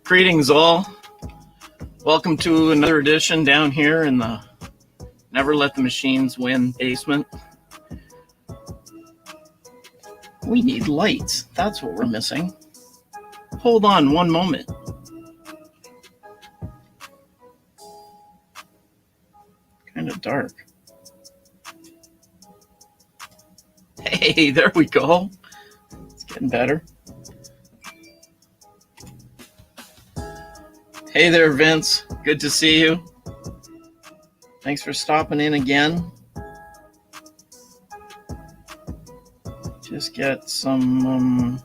Greetings all. Welcome to another edition down here in the Never Let the Machines Win basement. We need lights. That's what we're missing. Hold on one moment. Kind of dark. Hey, there we go. It's getting better. Hey there, Vince. Good to see you. Thanks for stopping in again. Just get some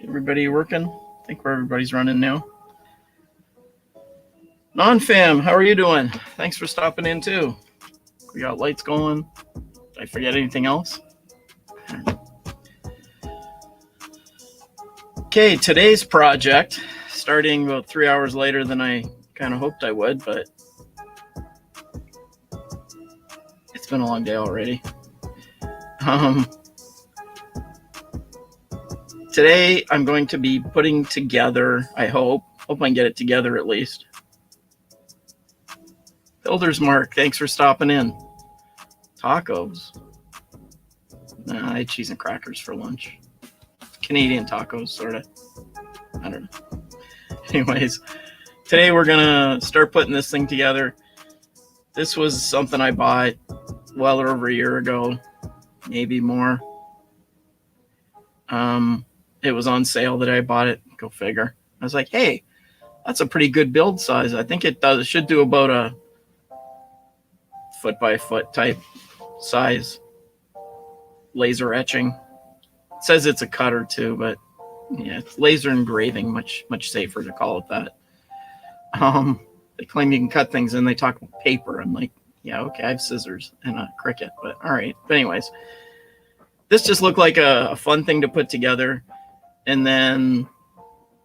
everybody working. I think where everybody's running now. Non-fam, how are you doing? Thanks for stopping in too. We got lights going. Did I forget anything else? Okay, today's project, starting about 3 hours later than I kind of hoped I would, but it's been a long day already. Today I'm going to be putting together, I hope I can get it together at least. Builder's Mark, thanks for stopping in. Tacos. Nah, I had cheese and crackers for lunch. Canadian tacos, sort of. I don't know. Anyways, today we're going to start putting this thing together. This was something I bought well over a year ago, maybe more. It was on sale that I bought it. Go figure. I was like, hey, that's a pretty good build size. I think it does. It should do about a foot by foot type size laser etching. It says it's a cutter too, but yeah, it's laser engraving, much safer to call it that. They claim you can cut things and they talk about paper. I'm like, yeah, okay, I have scissors and a Cricut, but all right. But anyways, this just looked like a fun thing to put together, and then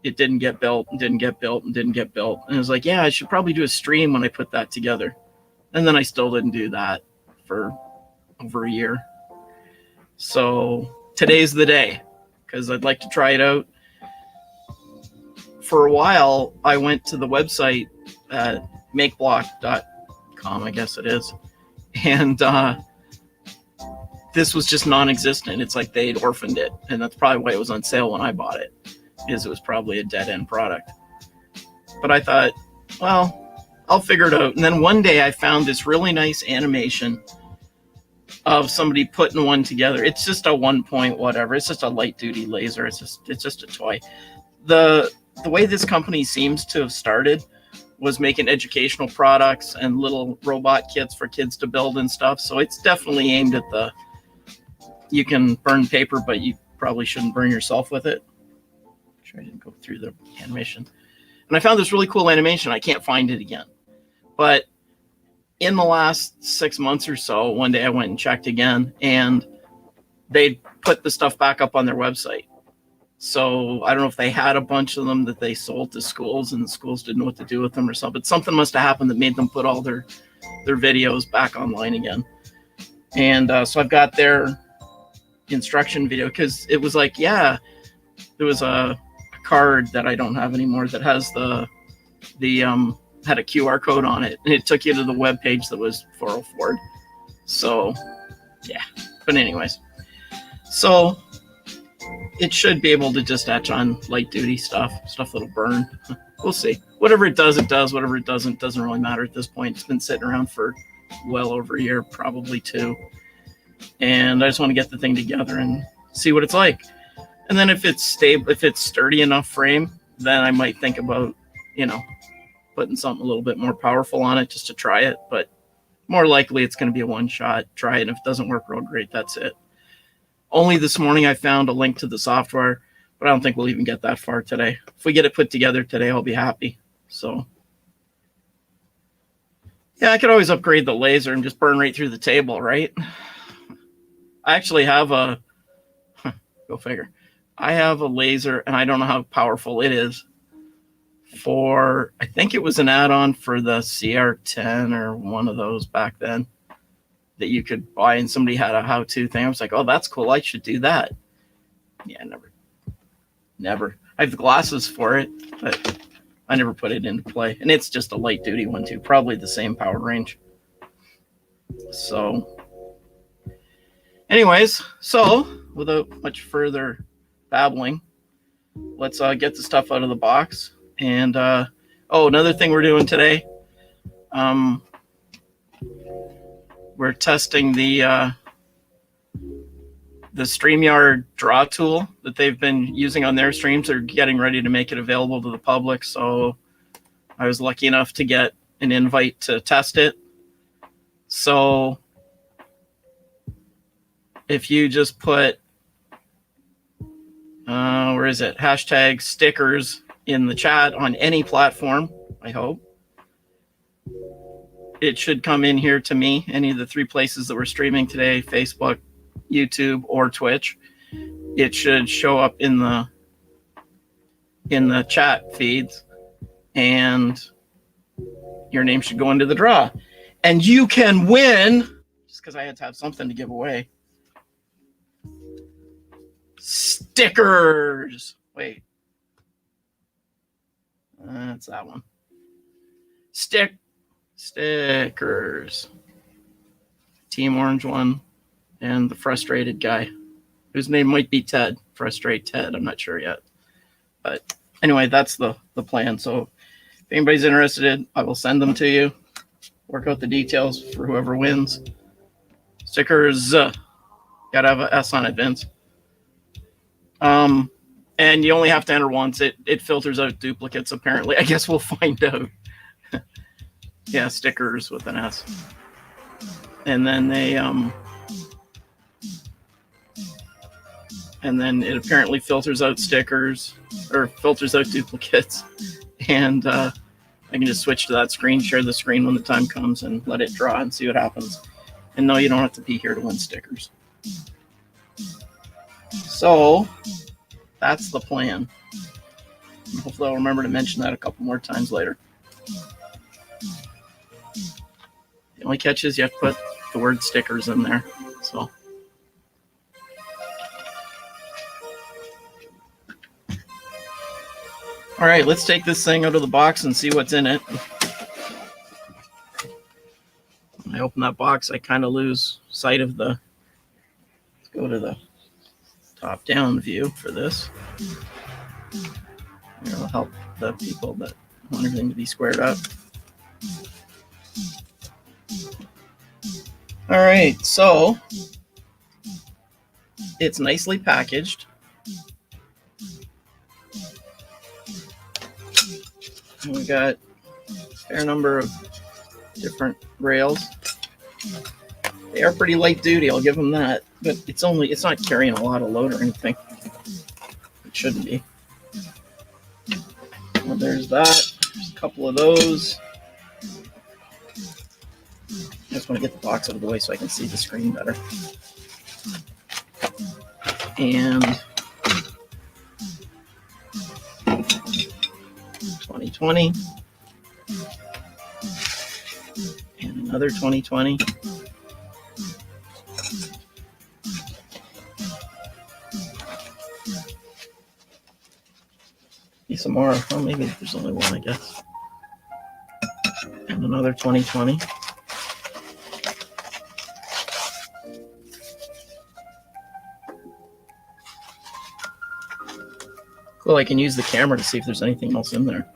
it didn't get built, and didn't get built, and didn't get built. And I was like, yeah, I should probably do a stream when I put that together. And then I still didn't do that for over a year. So today's the day, because I'd like to try it out. For a while, I went to the website at Makeblock.com, I guess it is. And this was just non-existent. It's like they'd orphaned it. And that's probably why it was on sale when I bought it, is it was probably a dead-end product. But I thought, well, I'll figure it out. And then one day I found this really nice animation of somebody putting one together. It's just a 1 point whatever. It's just a light duty laser. It's just a toy. The way this company seems to have started was making educational products and little robot kits for kids to build and stuff. So it's definitely aimed at you can burn paper, but you probably shouldn't burn yourself with it. I'm sure I didn't go through the animation. And I found this really cool animation. I can't find it again. But in the last 6 months or so, one day I went and checked again, and they put the stuff back up on their website. So I don't know if they had a bunch of them that they sold to schools, and the schools didn't know what to do with them or something. But something must have happened that made them put all their videos back online again. And so I've got their instruction video, because it was like, yeah, there was a card that I don't have anymore that has had a QR code on it, and it took you to the web page that was 404. So yeah, but anyways, so it should be able to just etch on light duty stuff that'll burn. We'll see. Whatever it does, it does. Whatever it doesn't really matter at this point. It's been sitting around for well over a year, probably 2. And I just want to get the thing together and see what it's like. And then if it's stable, if it's sturdy enough frame, then I might think about, putting something a little bit more powerful on it just to try it. But more likely it's going to be a one-shot. Try it, and if it doesn't work real great, that's it. Only this morning I found a link to the software, but I don't think we'll even get that far today. If we get it put together today, I'll be happy. So yeah, I could always upgrade the laser and just burn right through the table, right? I actually have a, go figure. I have a laser, and I don't know how powerful it is, for, I think it was an add-on for the CR10 or one of those back then that you could buy, and somebody had a how-to thing. I was like, oh, that's cool. I should do that. Yeah, never. I have the glasses for it, but I never put it into play. And it's just a light-duty one, too. Probably the same power range. So, anyways, so without much further babbling, let's get the stuff out of the box. And, oh, another thing we're doing today, we're testing the StreamYard draw tool that they've been using on their streams. They're getting ready to make it available to the public. So I was lucky enough to get an invite to test it. So if you just put, where is it? Hashtag stickers in the chat on any platform, I hope. It should come in here to me, any of the 3 places that we're streaming today, Facebook, YouTube, or Twitch. It should show up in the chat feeds, and your name should go into the draw. And you can win, just because I had to have something to give away, stickers. Wait. That's that one. Stickers. Team Orange one, and the frustrated guy, whose name might be Ted. Frustrate Ted. I'm not sure yet. But anyway, that's the plan. So if anybody's interested, I will send them to you. Work out the details for whoever wins. Stickers. Gotta have an S on it, Vince. And you only have to enter once. It filters out duplicates, apparently. I guess we'll find out. Yeah, stickers with an S. And then they and then it apparently filters out stickers, or filters out duplicates. And I can just switch to that screen, share the screen when the time comes, and let it draw and see what happens. And no, you don't have to be here to win stickers. So that's the plan. Hopefully I'll remember to mention that a couple more times later. The only catch is you have to put the word stickers in there. So all right, let's take this thing out of the box and see what's in it. When I open that box, I kind of lose sight of the, let's go to the top-down view for this. It'll help the people that want everything to be squared up. All right, so it's nicely packaged. And we got a fair number of different rails. They are pretty light duty, I'll give them that, but it's not carrying a lot of load or anything. It shouldn't be. Well, there's that. There's a couple of those. I just want to get the box out of the way so I can see the screen better. And 2020. And another 2020. Some more. Well, maybe there's only one, I guess. And another 2020. Cool, I can use the camera to see if there's anything else in there.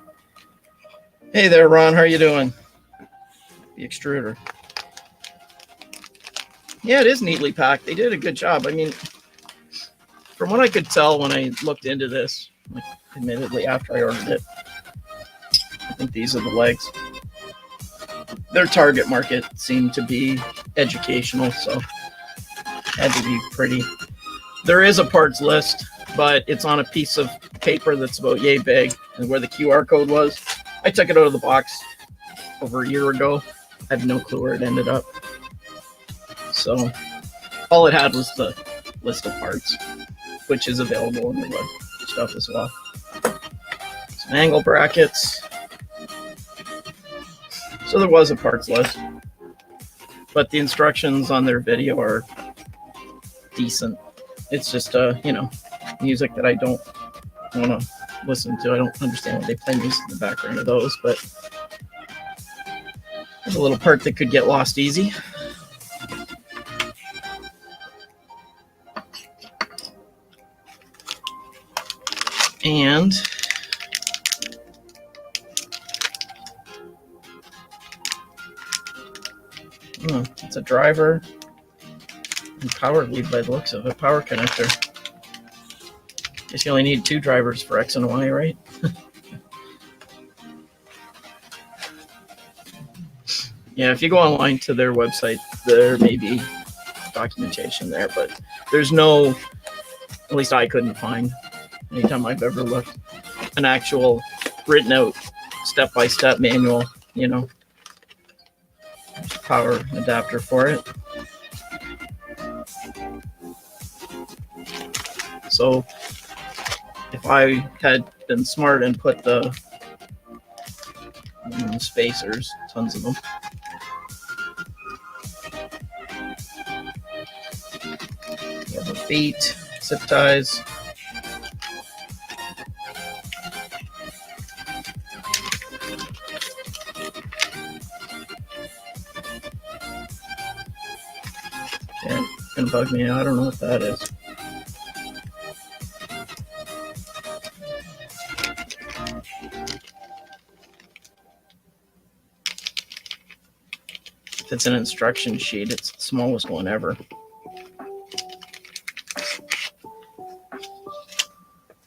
Hey there, Ron, how are you doing? The extruder. Yeah, it is neatly packed. They did a good job. I mean, from what I could tell when I looked into this, like, admittedly after I ordered it, I think these are the legs. their target market seemed to be educational, so had to be pretty. There is a parts list, but it's on a piece of paper that's about yay big, and where the QR code was. I took it out of the box over a year ago. I have no clue where it ended up. So all it had was the list of parts, which is available in the web stuff as well. Some angle brackets. So there was a parts list, but the instructions on their video are decent. It's just music that I don't want to listen to. I don't understand why they play music in the background of those, but there's a little part that could get lost easy. And it's a driver and power lead by the looks of it, power connector. Guess you only need 2 drivers for X and Y, right? Yeah, if you go online to their website, there may be documentation there, but there's no, at least I couldn't find, anytime I've ever looked, an actual written out step-by-step manual, power adapter for it. So if I had been smart and put the spacers, tons of them, you have the feet, zip ties, yeah, it's gonna bug me. I don't know what that is. If it's an instruction sheet, it's the smallest one ever.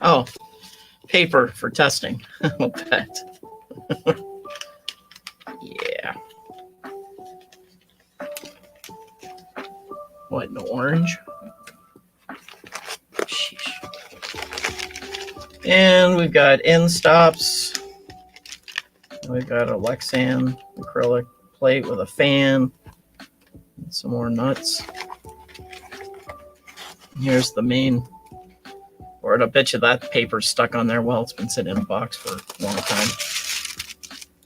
Oh, paper for testing. I'll bet. Yeah. What, no orange? Sheesh. And we've got end stops. We've got a Lexan acrylic plate with a fan. And some more nuts. Here's the main board. I bet you that paper's stuck on there. Well, it's been sitting in a box for a long time.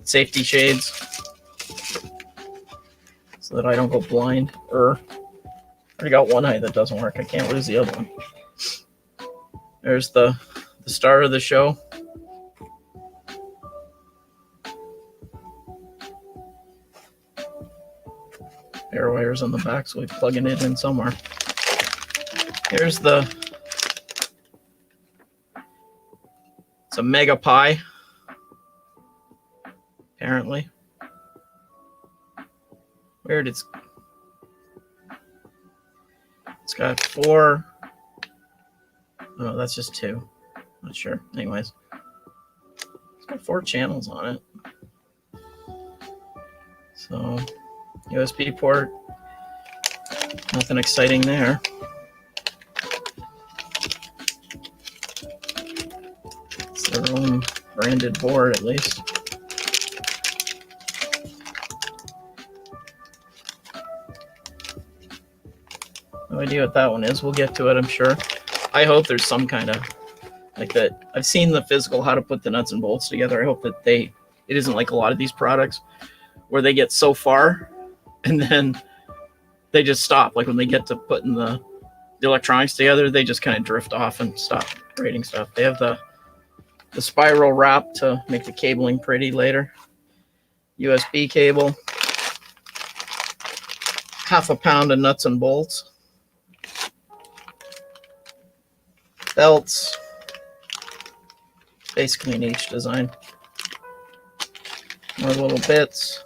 Safety shades so that I don't go blind. I already got one eye that doesn't work. I can't lose the other one. There's the star of the show. Air wires on the back, so we're plugging it in somewhere. Here's it's a Mega Pi, apparently. Weird, it's got 4, oh, that's just 2. Not sure. Anyways, it's got 4 channels on it. So, USB port, nothing exciting there. It's their own branded board, at least. No idea what that one is. We'll get to it, I'm sure. I hope there's some kind of like that. I've seen the physical how to put the nuts and bolts together. I hope that it isn't like a lot of these products where they get so far and then they just stop. Like when they get to putting the electronics together, they just kind of drift off and stop creating stuff. They have the spiral wrap to make the cabling pretty later. USB cable. Half a pound of nuts and bolts. Belts. Basically an H design. More little bits.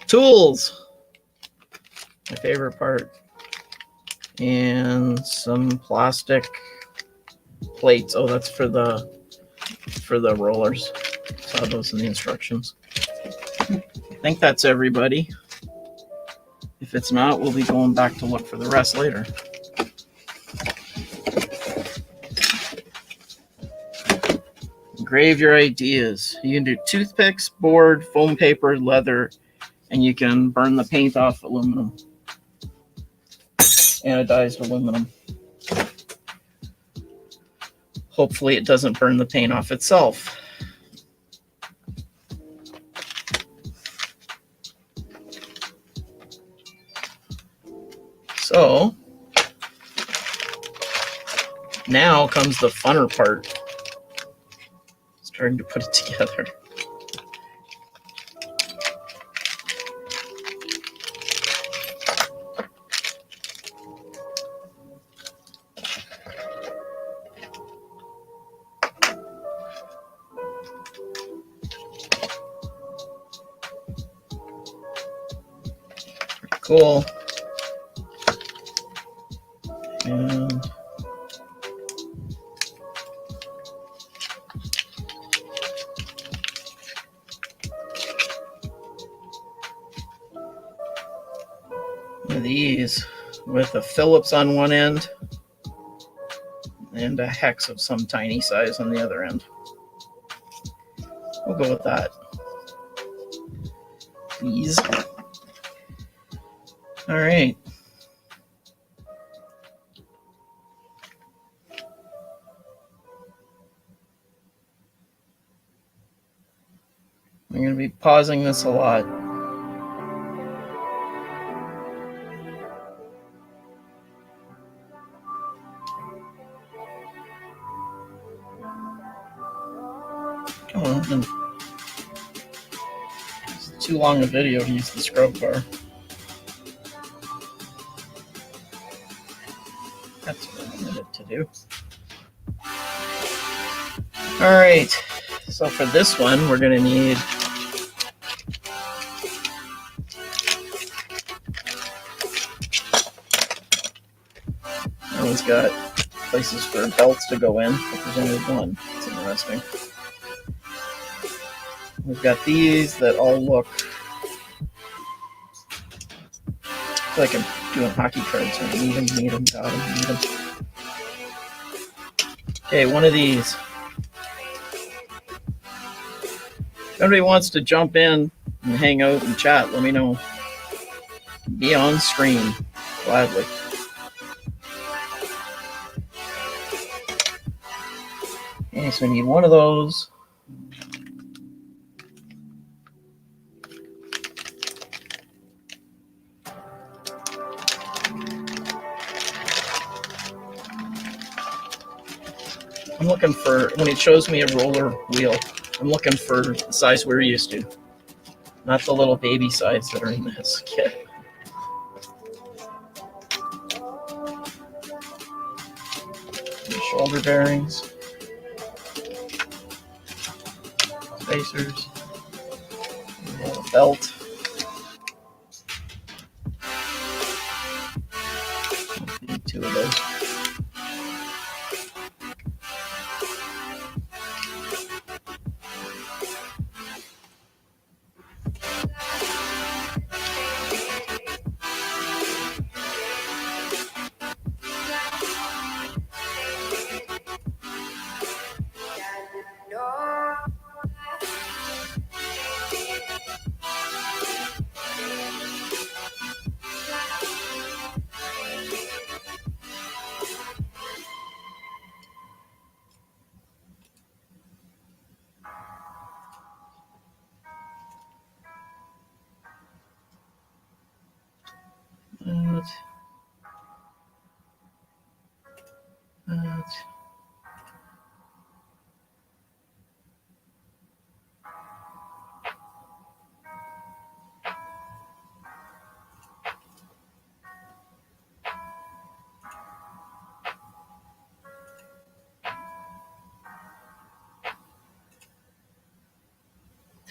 Tools. My favorite part. And some plastic plates. Oh, that's for the rollers. Saw those in the instructions. think that's everybody. If it's not, we'll be going back to look for the rest later. Engrave your ideas. You can do toothpicks, board, foam paper, leather, and you can burn the paint off aluminum. Anodized aluminum. Hopefully it doesn't burn the paint off itself. So now comes the funner part. Starting to put it together. Pretty cool. And one of these with a Phillips on one end and a hex of some tiny size on the other end. We'll go with that. Please. All right. I'm going to be pausing this a lot. Come on. It's too long a video to use the scrub bar. That's what I wanted it to do. All right. So for this one, we're going to need that one's got places for belts to go in, but there's only one. It's interesting. We've got these that all look like I'm doing hockey cards. So need them, got them, need them. Okay, one of these. If anybody wants to jump in and hang out and chat, let me know. Be on screen, gladly. Okay, so we need one of those. I'm looking for, when it shows me a roller wheel, I'm looking for the size we're used to, not the little baby size that are in this kit. The shoulder bearings, spacers, a belt. Need two of those.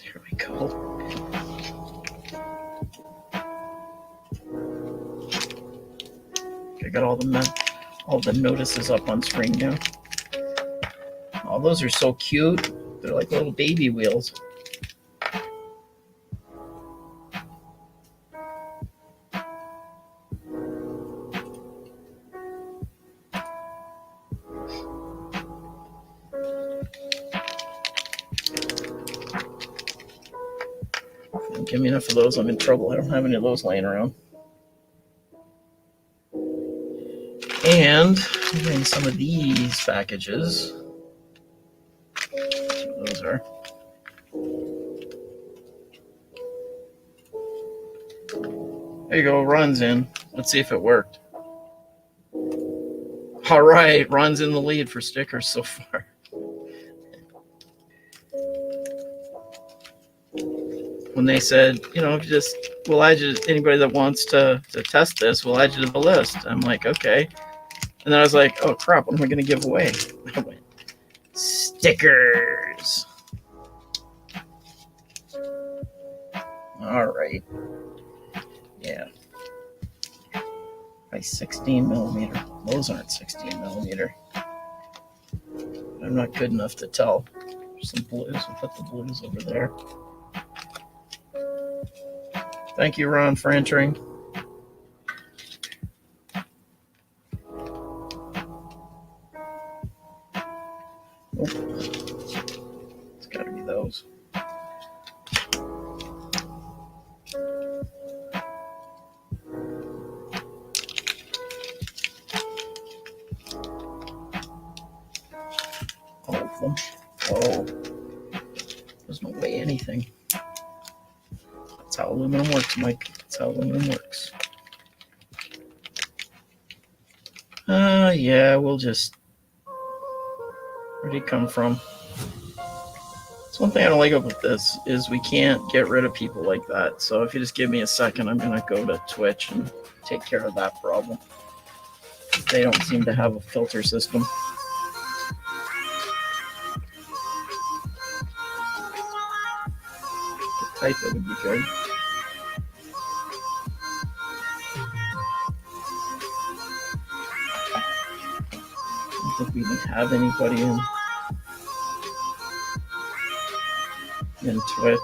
There we go. I got all the notices up on screen now. Oh, those are so cute. They're like little baby wheels. give me enough of those, I'm in trouble. I don't have any of those laying around. And I'm getting some of these packages. That's what those are. There you go, Ron's in. Let's see if it worked. All right, Ron's in the lead for stickers so far. When they said, you know, just we'll add you, anybody that wants to test this, we'll add you to the list. I'm like, okay. And then I was like, oh crap, what am I going to give away? I went, stickers. All right. Yeah. By 16 millimeter. Those aren't 16 millimeter. I'm not good enough to tell. There's some blues. I'll put the blues over there. Thank you, Ron, for entering. Oh. It's got to be those. All of them. Oh, there's no way anything. That's how aluminum works, Mike. That's how aluminum works. Yeah, we'll just. Where'd he come from? That's one thing I don't like about this is we can't get rid of people like that. So if you just give me a second, I'm gonna go to Twitch and take care of that problem. They don't seem to have a filter system. Type it would be good. I don't think we even have anybody in Twitch.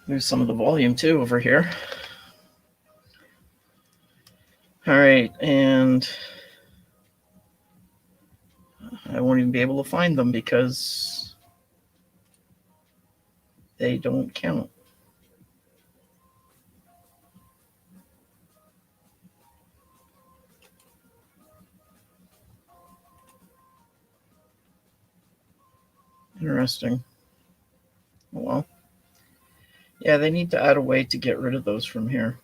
There's some of the volume too over here. All right, and I won't even be able to find them because they don't count. Interesting. Well, yeah, they need to add a way to get rid of those from here.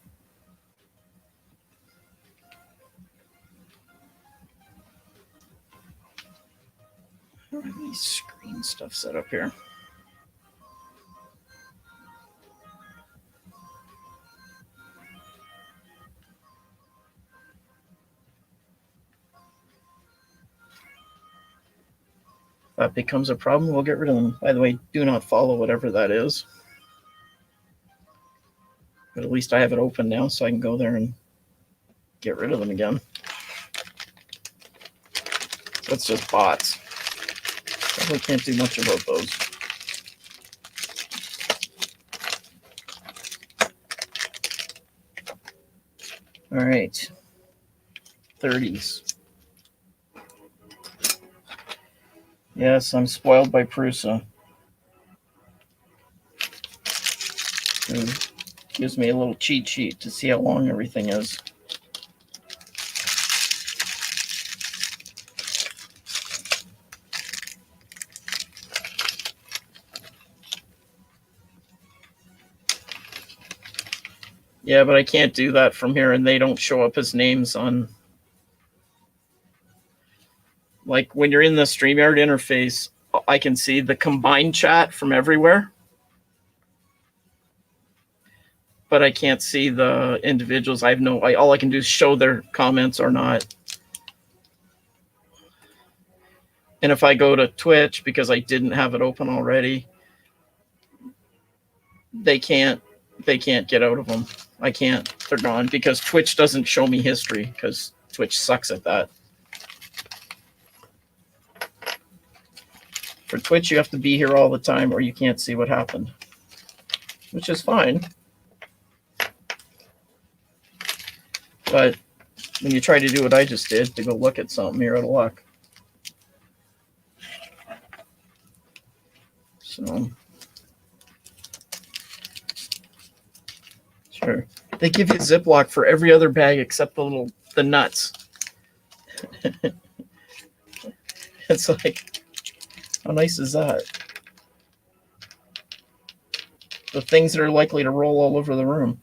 I don't have any screen stuff set up here. If that becomes a problem, we'll get rid of them. By the way, do not follow whatever that is. But at least I have it open now, so I can go there and get rid of them again. So it's just bots. Probably can't do much about those. All right, 30s. Yes, I'm spoiled by Prusa. Who gives me a little cheat sheet to see how long everything is. Yeah, but I can't do that from here, and they don't show up as names on. Like when you're in the StreamYard interface, I can see the combined chat from everywhere, but I can't see the individuals. I have no. All I can do is show their comments or not. And if I go to Twitch because I didn't have it open already, they can't get out of them. I can't. They're gone because Twitch doesn't show me history because Twitch sucks at that. For Twitch, you have to be here all the time or you can't see what happened, which is fine. But when you try to do what I just did, to go look at something, you're out of luck. So, sure. They give you Ziploc for every other bag except the nuts. It's like, how nice is that? The things that are likely to roll all over the room.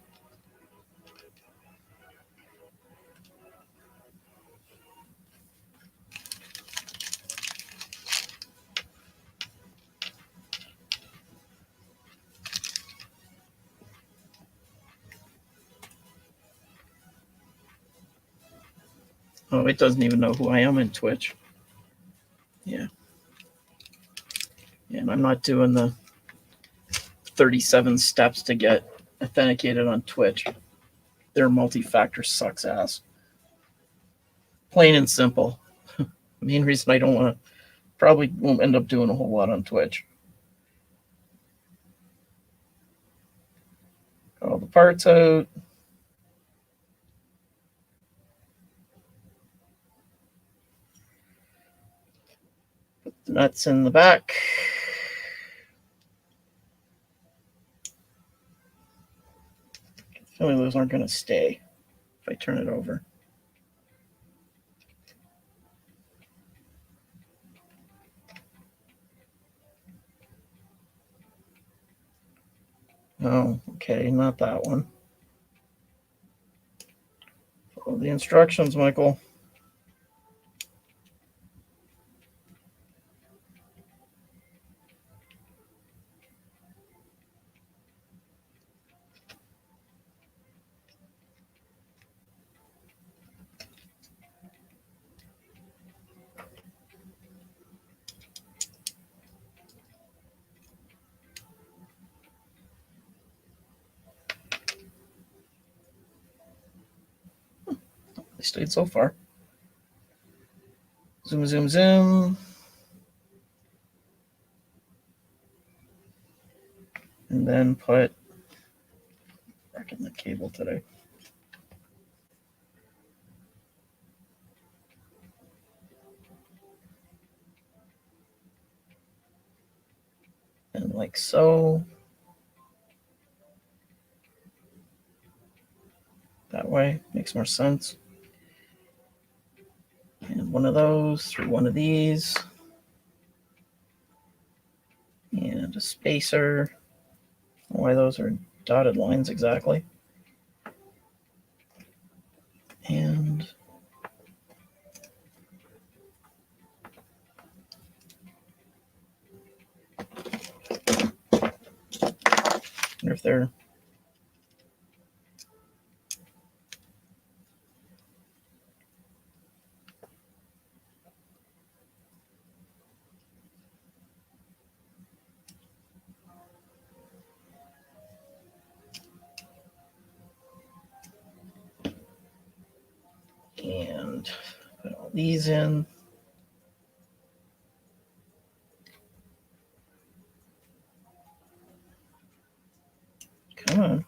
Oh, it doesn't even know who I am in Twitch. Yeah. Yeah, and I'm not doing the 37 steps to get authenticated on Twitch. Their multi-factor sucks ass. Plain and simple. Main reason I don't want to, probably won't end up doing a whole lot on Twitch. Got all the parts out. Put the nuts in the back. I feel like those aren't going to stay if I turn it over. Oh, okay, not that one. Follow the instructions, Michael. They stayed so far. Zoom, zoom, zoom. And then put back in the cable today. And like so. That way makes more sense. And one of those through one of these. And a spacer. Why those are dotted lines exactly. And wonder if they're and put all these in. Come on.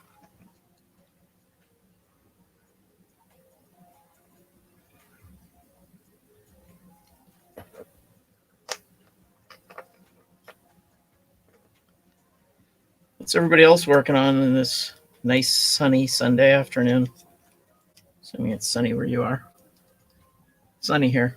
What's everybody else working on in this nice sunny Sunday afternoon? Assuming it's sunny where you are. Sunny here.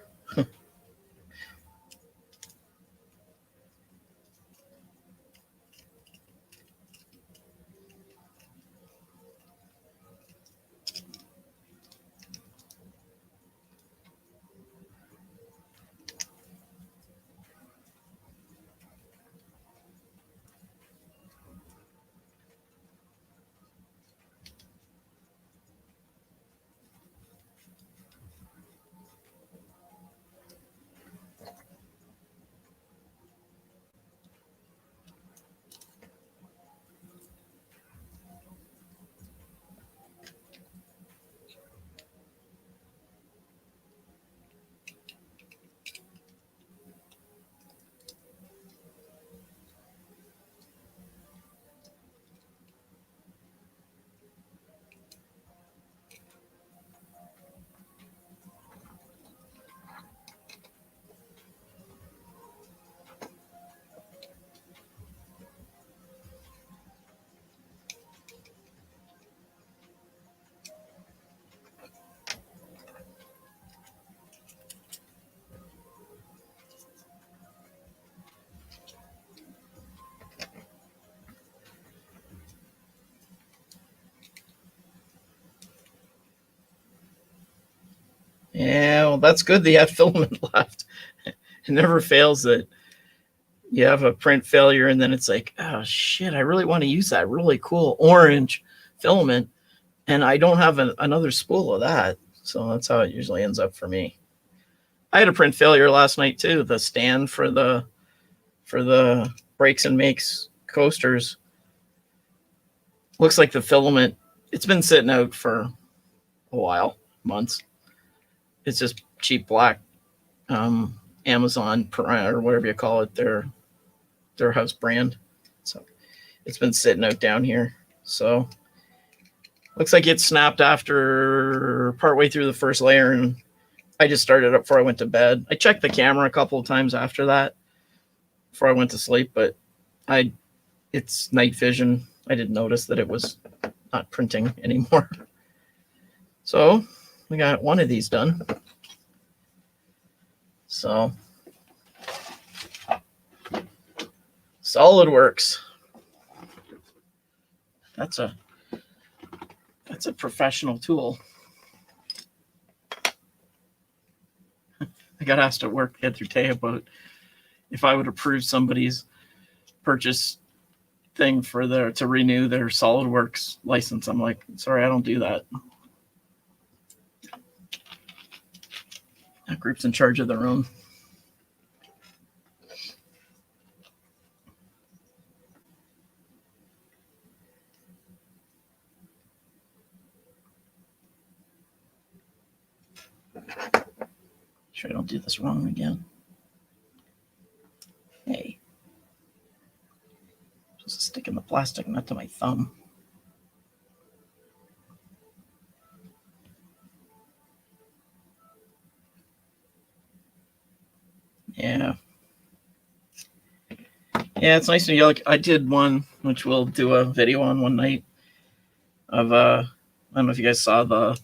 Well, that's good that you have filament left. It never fails that you have a print failure and then it's like, oh shit, I really want to use that really cool orange filament and I don't have another spool of that. So that's how it usually ends up for me. I had a print failure last night too. The stand for the Breaks and Makes coasters looks like the filament, it's been sitting out for a while, months. It's just cheap black Amazon or whatever you call it, their house brand. So it's been sitting out down here. So looks like it snapped after partway through the first layer, and I just started up before I went to bed. I checked the camera a couple of times after that before I went to sleep, but it's night vision. I didn't notice that it was not printing anymore. So we got one of these done. So SolidWorks. That's a professional tool. I got asked at work the other day about if I would approve somebody's purchase thing for to renew their SolidWorks license. I'm like, sorry, I don't do that. That group's in charge of their own. Sure I don't do this wrong again. Hey. Just sticking the plastic nut to my thumb. Yeah. Yeah, it's nice to you. Like I did one, which we'll do a video on one night of I don't know if you guys saw the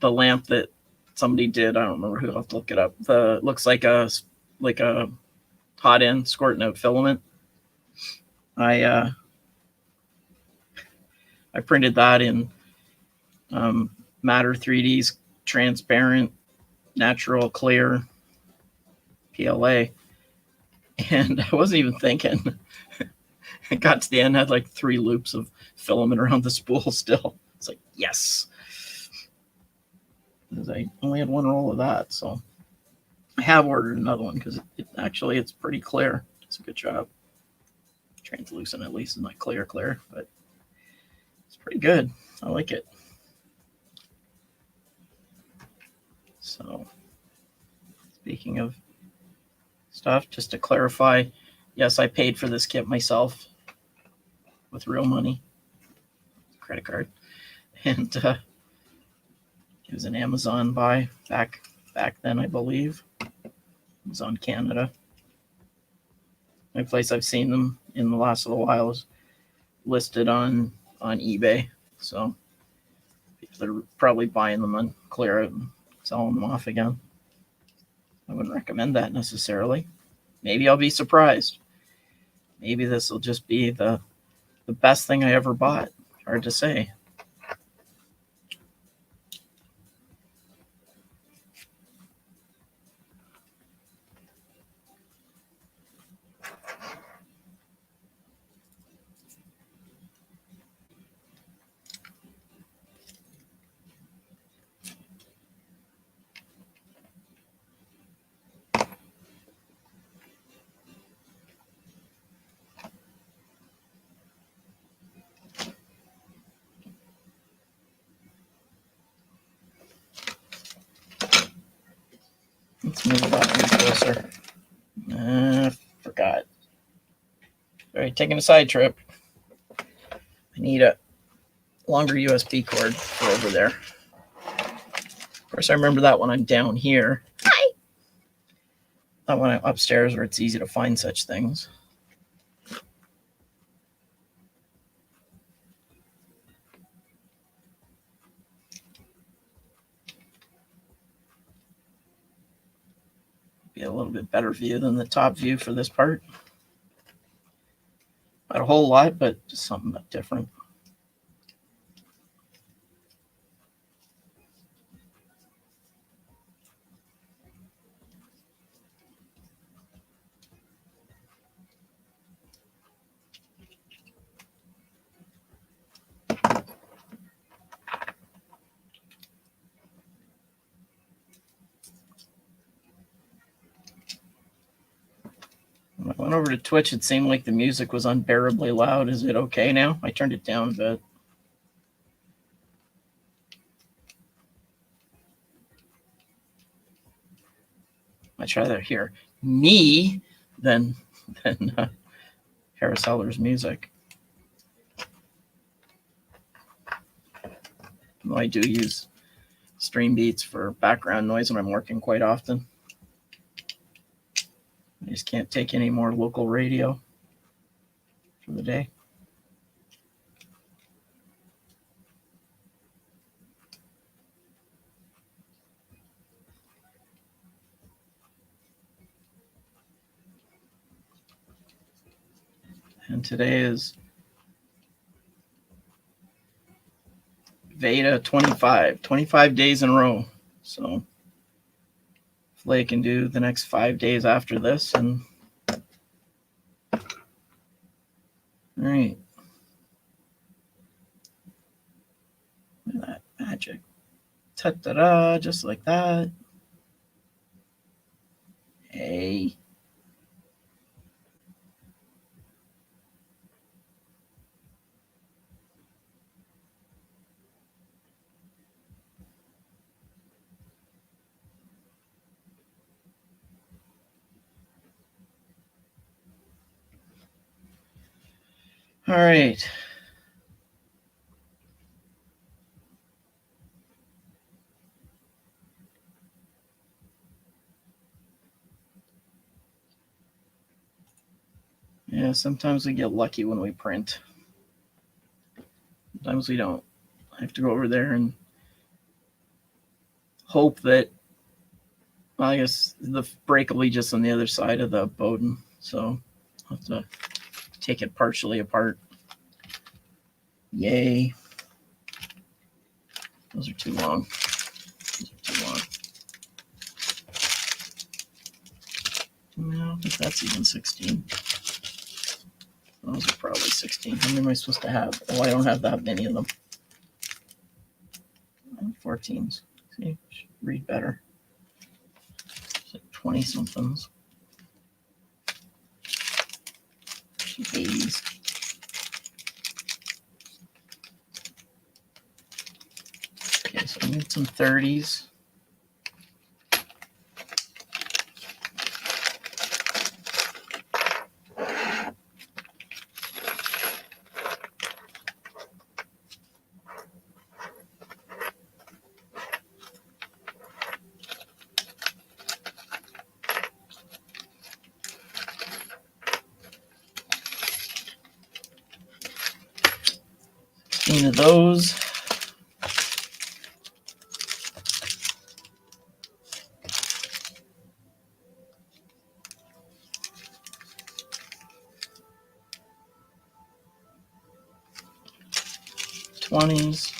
lamp that somebody did. I don't remember who. I'll have to look it up. Looks like a hot end squirting out filament. I printed that in Matter 3D's transparent, natural, clear PLA. And I wasn't even thinking. It got to the end, had like 3 loops of filament around the spool still. It's like, yes. Because I only had 1 roll of that. So I have ordered another one because it's pretty clear. It's a good job. Translucent at least, not clear, but it's pretty good. I like it. So speaking of stuff, just to clarify, yes, I paid for this kit myself with real money, credit card, and it was an Amazon buy back then, I believe. It was on Canada. My place I've seen them in the last little while is listed on eBay, so people are probably buying them on clear out and selling them off again. I wouldn't recommend that necessarily. Maybe I'll be surprised. Maybe this will just be the best thing I ever bought. Hard to say. Let's move that closer. Forgot. All right, taking a side trip. I need a longer USB cord for over there. Of course, I remember that when I'm down here. Hi. Not when I'm upstairs where it's easy to find such things. Be a little bit better view than the top view for this part. Not a whole lot, but just something different. went over to Twitch. It seemed like the music was unbearably loud. Is it okay now? I turned it down a bit. Much rather hear me than Harris Heller's music. Though I do use Stream Beats for background noise when I'm working quite often. I just can't take any more local radio for the day. And today is Veda 25 days in a row. So hopefully I can do the next 5 days after this. And all right. Look at that magic. Ta-da-da, just like that. Hey. All right. Yeah, sometimes we get lucky when we print. Sometimes we don't. I have to go over there and hope that, well, I guess the break will be just on the other side of the Bowden. So I'll have to take it partially apart. Yay. Those are too long. Those are too long. No, I don't think that's even 16. Those are probably 16. How many am I supposed to have? Oh, I don't have that many of them. 14s. See, should read better. It's like 20 somethings. 80s. Okay, so I need some 30s. Of those. '20s.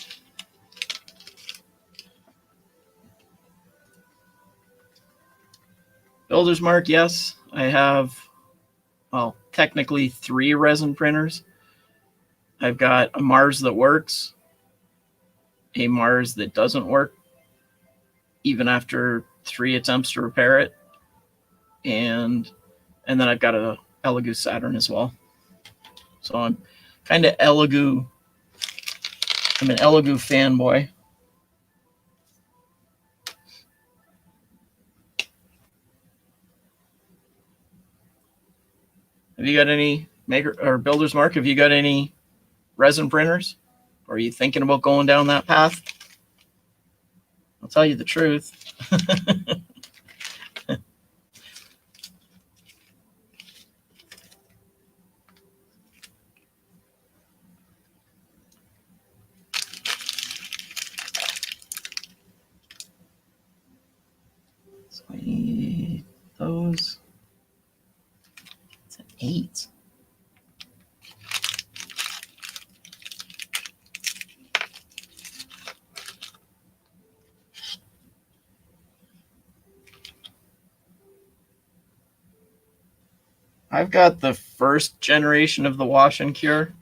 Builder's Mark, yes. I have, well, technically 3 resin printers. I've got a Mars that works, a Mars that doesn't work, even after 3 attempts to repair it, and then I've got a Elegoo Saturn as well. So I'm kind of Elegoo. I'm an Elegoo fanboy. Have you got any maker or Builder's Mark? Have you got any resin printers? Or are you thinking about going down that path? I'll tell you the truth. So I need those. It's an 8. I've got the first generation of the wash and cure.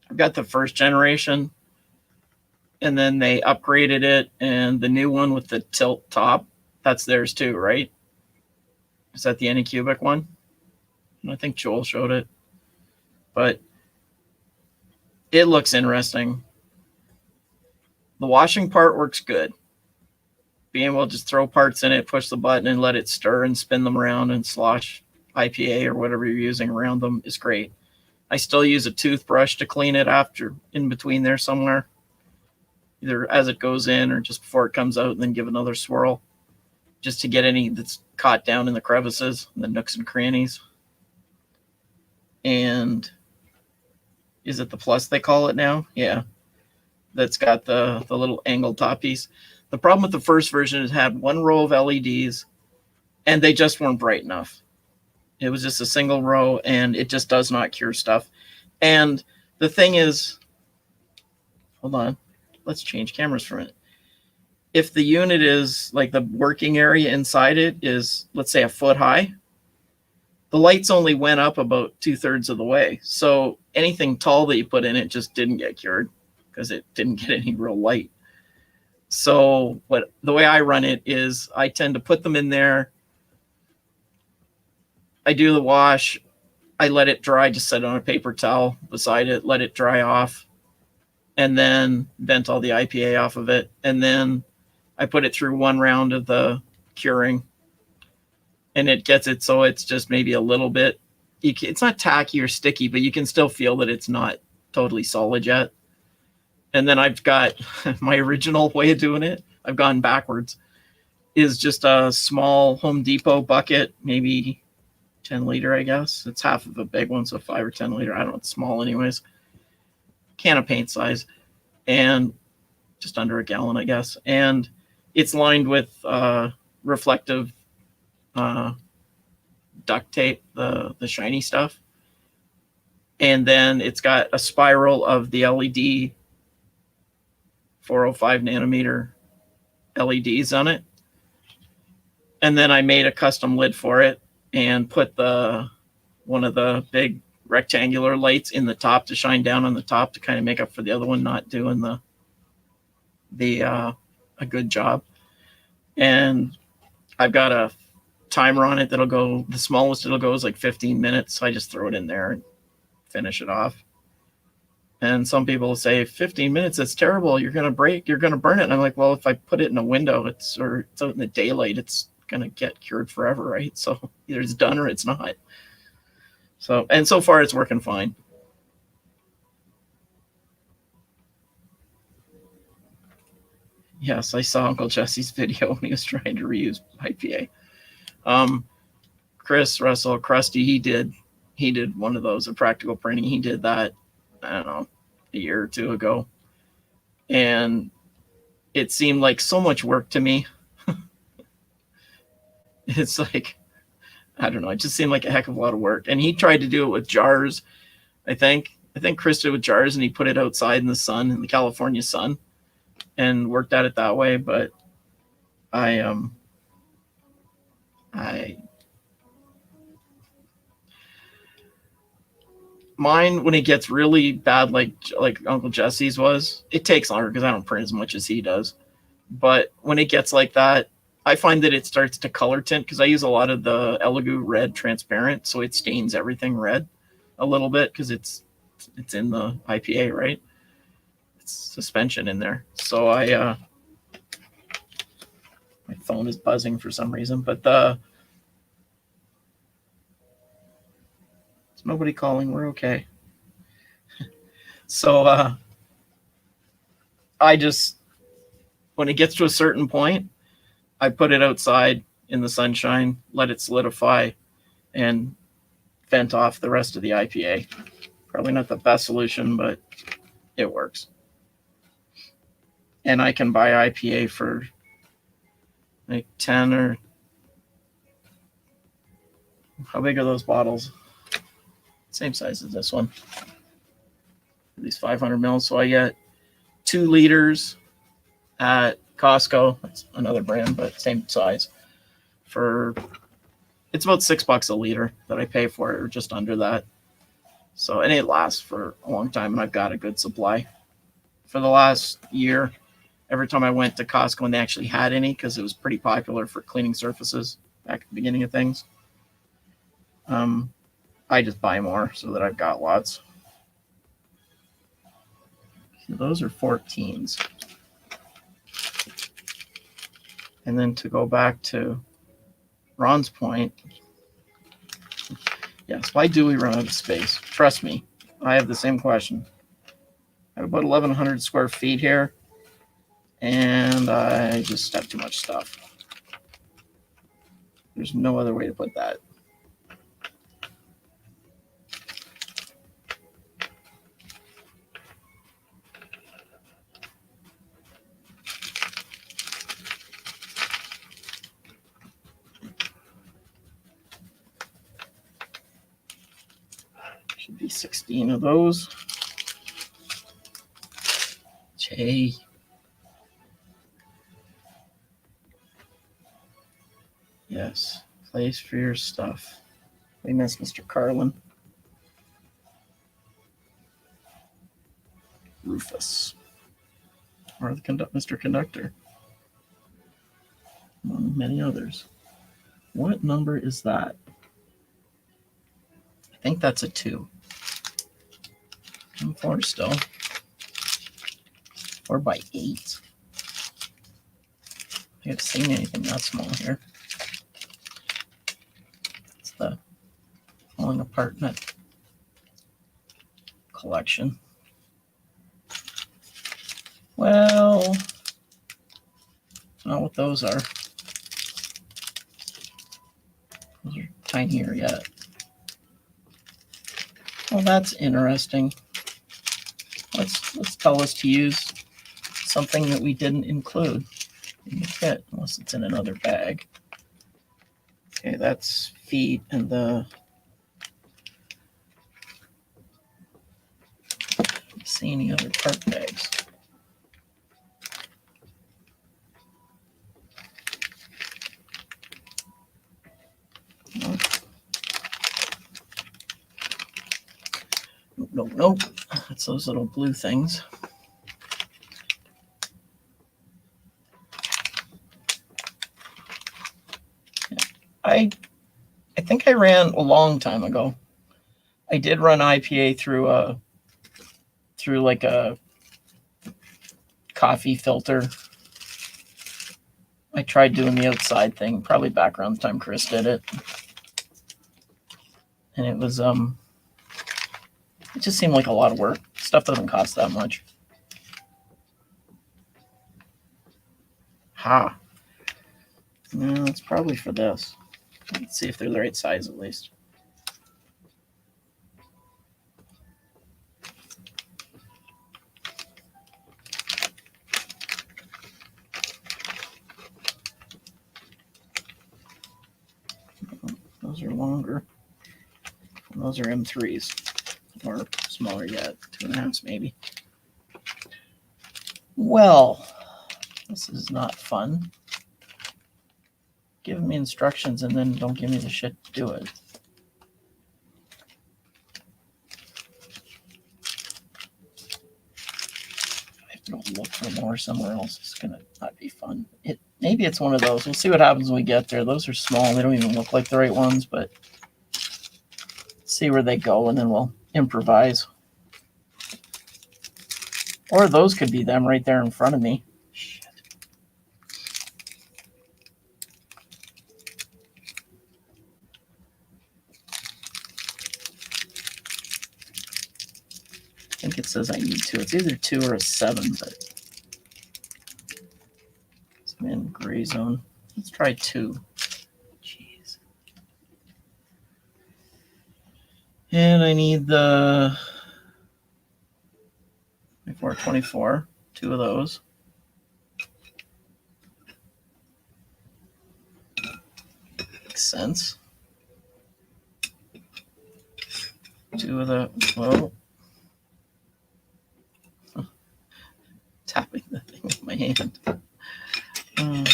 I've got the first generation, and then they upgraded it, and the new one with the tilt top, that's theirs too, right? Is that the Anycubic one? I think Joel showed it, but it looks interesting. The washing part works good. Being able to just throw parts in it, push the button, and let it stir and spin them around and slosh IPA or whatever you're using around them is great. I still use a toothbrush to clean it after, in between there somewhere, either as it goes in or just before it comes out, and then give another swirl just to get any that's caught down in the crevices, the nooks and crannies. And is it the Plus they call it now? Yeah. That's got the little angle top piece. The problem with the first version is it had one row of LEDs, and they just weren't bright enough. It was just a single row, and it just does not cure stuff. And the thing is, hold on, let's change cameras for a minute. If the unit is, like, the working area inside it is, let's say, a foot high, the lights only went up about 2/3 of the way. So anything tall that you put in it just didn't get cured because it didn't get any real light. So the way I run it is I tend to put them in there. I do the wash. I let it dry, just set it on a paper towel beside it, let it dry off, and then vent all the IPA off of it. And then I put it through one round of the curing, and it gets it so it's just maybe a little bit, it's not tacky or sticky, but you can still feel that it's not totally solid yet. And then I've got my original way of doing it, I've gone backwards, is just a small Home Depot bucket, maybe 10 liter, I guess. It's half of a big one, so 5 or 10 liter. I don't know, it's small anyways. Can of paint size, and just under a gallon, I guess. And it's lined with reflective duct tape, the shiny stuff. And then it's got a spiral of the LED 405 nanometer LEDs on it. And then I made a custom lid for it and put one of the big rectangular lights in the top to shine down on the top to kind of make up for the other one not doing a good job. And I've got a timer on it that'll go, the smallest it'll go is like 15 minutes. So I just throw it in there and finish it off. And some people say 15 minutes, that's terrible. You're going to break, you're going to burn it. And I'm like, well, if I put it in a window, it's out in the daylight, it's going to get cured forever, right? So either it's done or it's not. So, and so far it's working fine. Yes, I saw Uncle Jesse's video when he was trying to reuse IPA. Chris Russell, Krusty, he did one of those, a practical printing. He did that, I don't know, a year or two ago. And it seemed like so much work to me. It's like, I don't know, it just seemed like a heck of a lot of work. And he tried to do it with jars, I think. Chris did it with jars, and he put it outside in the sun, in the California sun, and worked at it that way. But mine, when it gets really bad, like Uncle Jesse's was, it takes longer because I don't print as much as he does. But when it gets like that, I find that it starts to color tint because I use a lot of the Elegoo red transparent, so it stains everything red a little bit because it's in the IPA, right? It's suspension in there. So my phone is buzzing for some reason, but there's nobody calling. We're okay. So I just, when it gets to a certain point, I put it outside in the sunshine, let it solidify, and vent off the rest of the IPA. Probably not the best solution, but it works. And I can buy IPA for like 10 or, how big are those bottles? Same size as this one. These 500 mils. So I get 2 liters at Costco. That's another brand, but same size. It's about $6 a liter that I pay for it, or just under that. So, and it lasts for a long time, and I've got a good supply. for the last year. Every time I went to Costco and they actually had any, because it was pretty popular for cleaning surfaces back at the beginning of things, I just buy more so that I've got lots. So those are 14s. And then to go back to Ron's point, yes, why do we run out of space? Trust me, I have the same question. I have about 1,100 square feet here, and I just have too much stuff. There's no other way to put that. Should be 16 of those. Jay. Yes, place for your stuff. We miss Mr. Carlin. Rufus. Or the Mr. Conductor. Among many others. What number is that? I think that's a 2. And 4 still. 4 by 8. I haven't seen anything that small here. It's the falling apart net collection. Well, not what those are. Those are tinier yet. Well, that's interesting. Let's tell us to use something that we didn't include in the kit, unless it's in another bag. Okay, that's feet and the. See any other part bags? Nope. It's those little blue things. I think I ran a long time ago. I did run IPA through like a coffee filter. I tried doing the outside thing, probably back around the time Chris did it. And it was it just seemed like a lot of work. Stuff doesn't cost that much. Ha. No, it's probably for this. Let's see if they're the right size at least. Those are longer. And those are M3s. Or smaller yet, 2.5s maybe. Well, this is not fun. Give me instructions and then don't give me the shit to do it. I have to go look for more somewhere else. It's gonna not be fun. Maybe it's one of those. We'll see what happens when we get there. Those are small. They don't even look like the right ones, but see where they go and then we'll improvise. Or those could be them right there in front of me. Shit. I think it says I need 2. It's either 2 or a 7, but it's in gray zone. Let's try 2. Jeez. And I need the 24, 2 of those. Makes sense. 2 of the, well, tapping the thing with my hand. And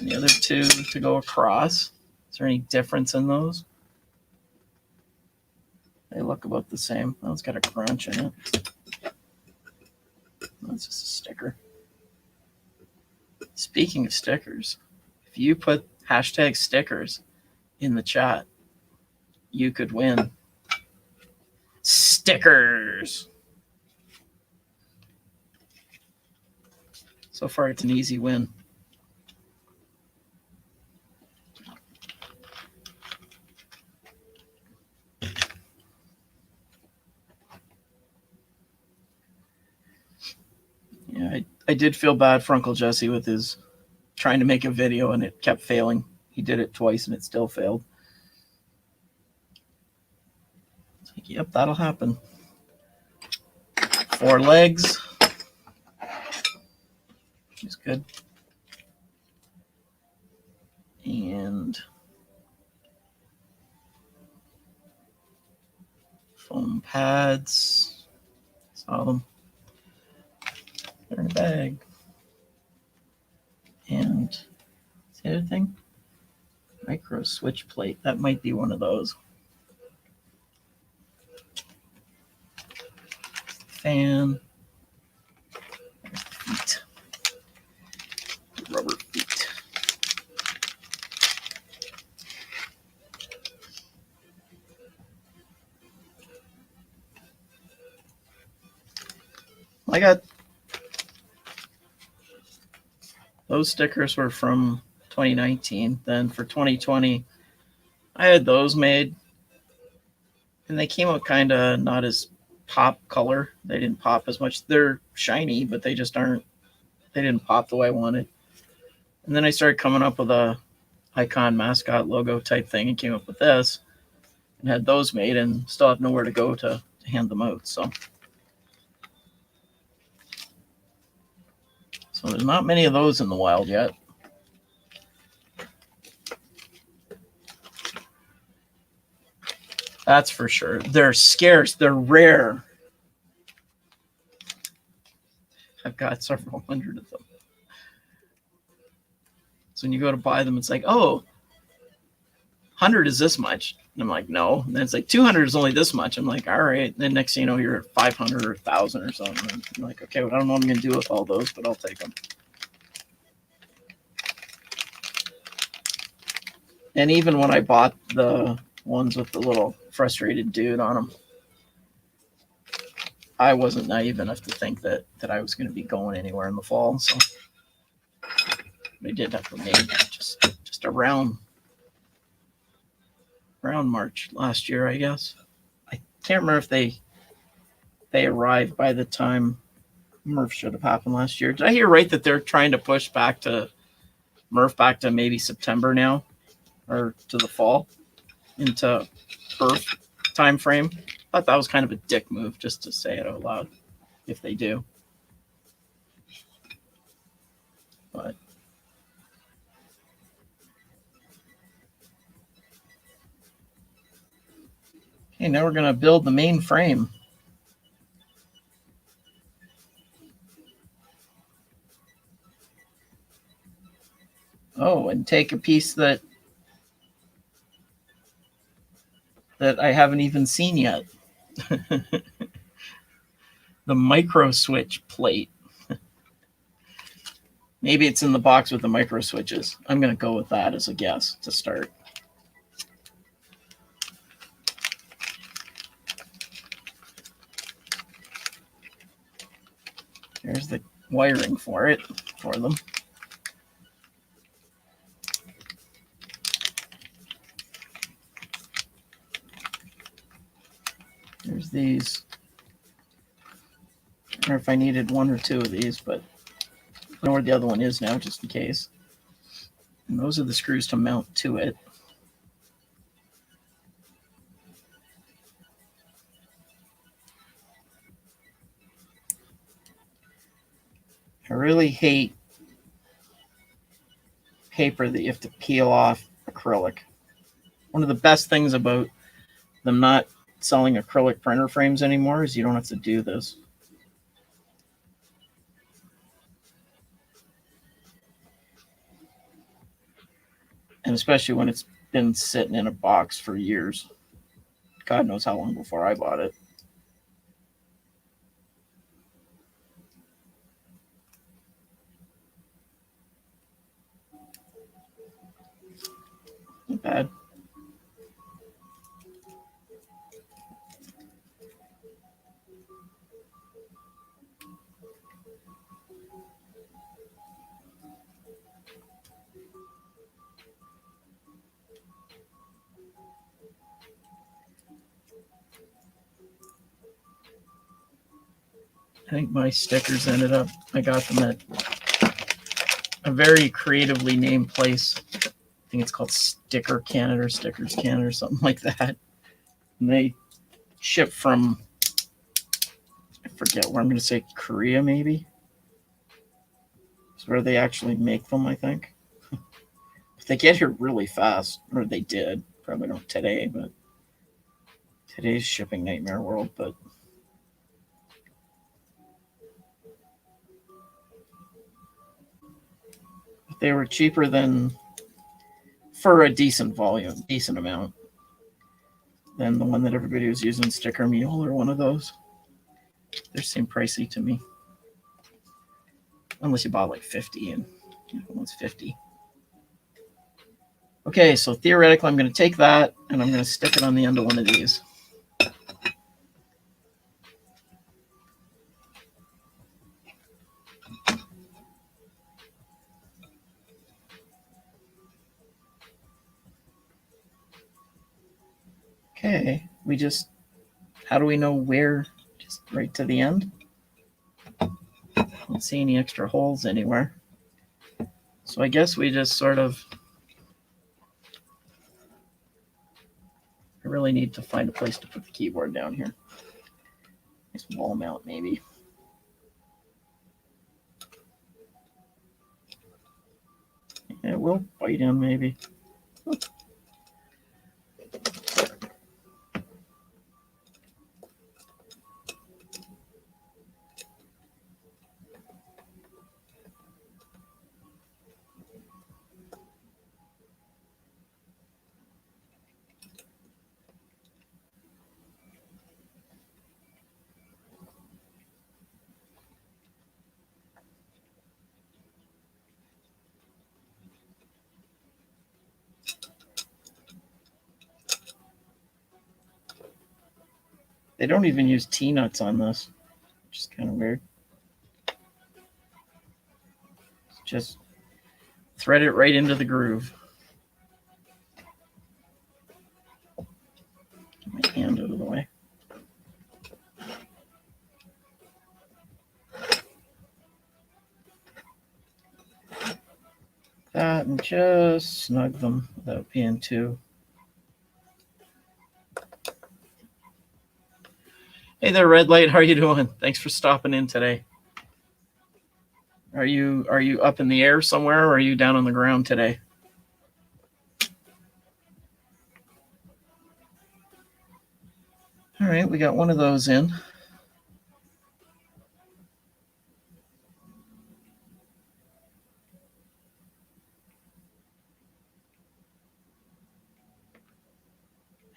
the other 2 to go across. Is there any difference in those? They look about the same. That one's got a crunch in it. it's just a sticker. Speaking of stickers, if you put hashtag stickers in the chat, you could win stickers. So far, it's an easy win. Yeah, I did feel bad for Uncle Jesse with his trying to make a video and it kept failing. He did it twice and it still failed. It's like, yep, that'll happen. 4 legs. Which is good. And foam pads. Saw them. They're in a bag. And the other thing, micro switch plate. That might be one of those. Fan. There's the feet. The rubber feet. I got those stickers were from 2019. Then for 2020, I had those made, and they came out kind of not as pop color. They didn't pop as much. They're shiny, but they just aren't. They didn't pop the way I wanted. And then I started coming up with a icon mascot logo type thing, and came up with this, and had those made, and still have nowhere to go to hand them out. So there's not many of those in the wild yet. That's for sure. They're scarce. They're rare. I've got several hundred of them. So when you go to buy them, it's like, oh, 100 is this much. And I'm like, no. And then it's like 200 is only this much. I'm like, all right. And then next thing you know, you're at 500 or 1,000 or something. And I'm like, okay, well, I don't know what I'm going to do with all those, but I'll take them. And even when I bought the ones with the little frustrated dude on them, I wasn't naive enough to think that I was going to be going anywhere in the fall. So I did have to make just around March last year, I guess. I can't remember if they arrived by the time Murph should have happened last year. Did I hear right that they're trying to push back to Murph back to maybe September now, or to the fall, into Earth time frame? I thought that was kind of a dick move, just to say it out loud, if they do. But okay, now we're gonna build the main frame. Oh, and take a piece that I haven't even seen yet. The micro switch plate. Maybe it's in the box with the micro switches. I'm going to go with that as a guess to start. There's the wiring for them. There's these. I don't know if I needed 1 or 2 of these, but I know where the other one is now, just in case. And those are the screws to mount to it. I really hate paper that you have to peel off acrylic. One of the best things about them not selling acrylic printer frames anymore is you don't have to do this. And especially when it's been sitting in a box for years. God knows how long before I bought it. Not bad. I think my stickers ended up, I got them at a very creatively named place. I think it's called Sticker Canada or Stickers Canada or something like that. And they ship from, I forget where, I'm going to say Korea maybe. It's where they actually make them, I think. But they get here really fast, or they did. Probably not today, but today's shipping nightmare world. But they were cheaper than, for a decent volume, decent amount, than the one that everybody was using, Sticker Mule or one of those. They seem pricey to me. Unless you bought like 50 and one's 50. Okay, so theoretically I'm going to take that and I'm going to stick it on the end of one of these. Okay, we just, how do we know where? Just right to the end. Don't see any extra holes anywhere. So I guess we just sort of, I really need to find a place to put the keyboard down here. Nice wall mount maybe. It will bite in maybe. They don't even use T-nuts on this, which is kind of weird. Just thread it right into the groove. Get my hand out of the way. That and just snug them without being too. Hey there, Red Light. How are you doing? Thanks for stopping in today. Are you up in the air somewhere, or are you down on the ground today? All right, we got one of those in.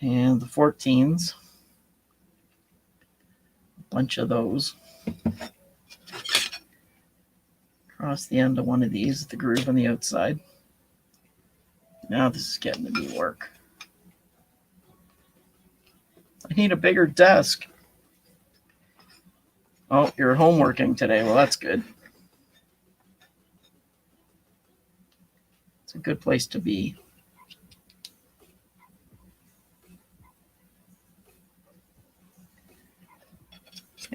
And the 14s. A bunch of those. Across the end of one of these, the groove on the outside. Now this is getting to be work. I need a bigger desk. Oh, you're home working today. Well, that's good. It's a good place to be.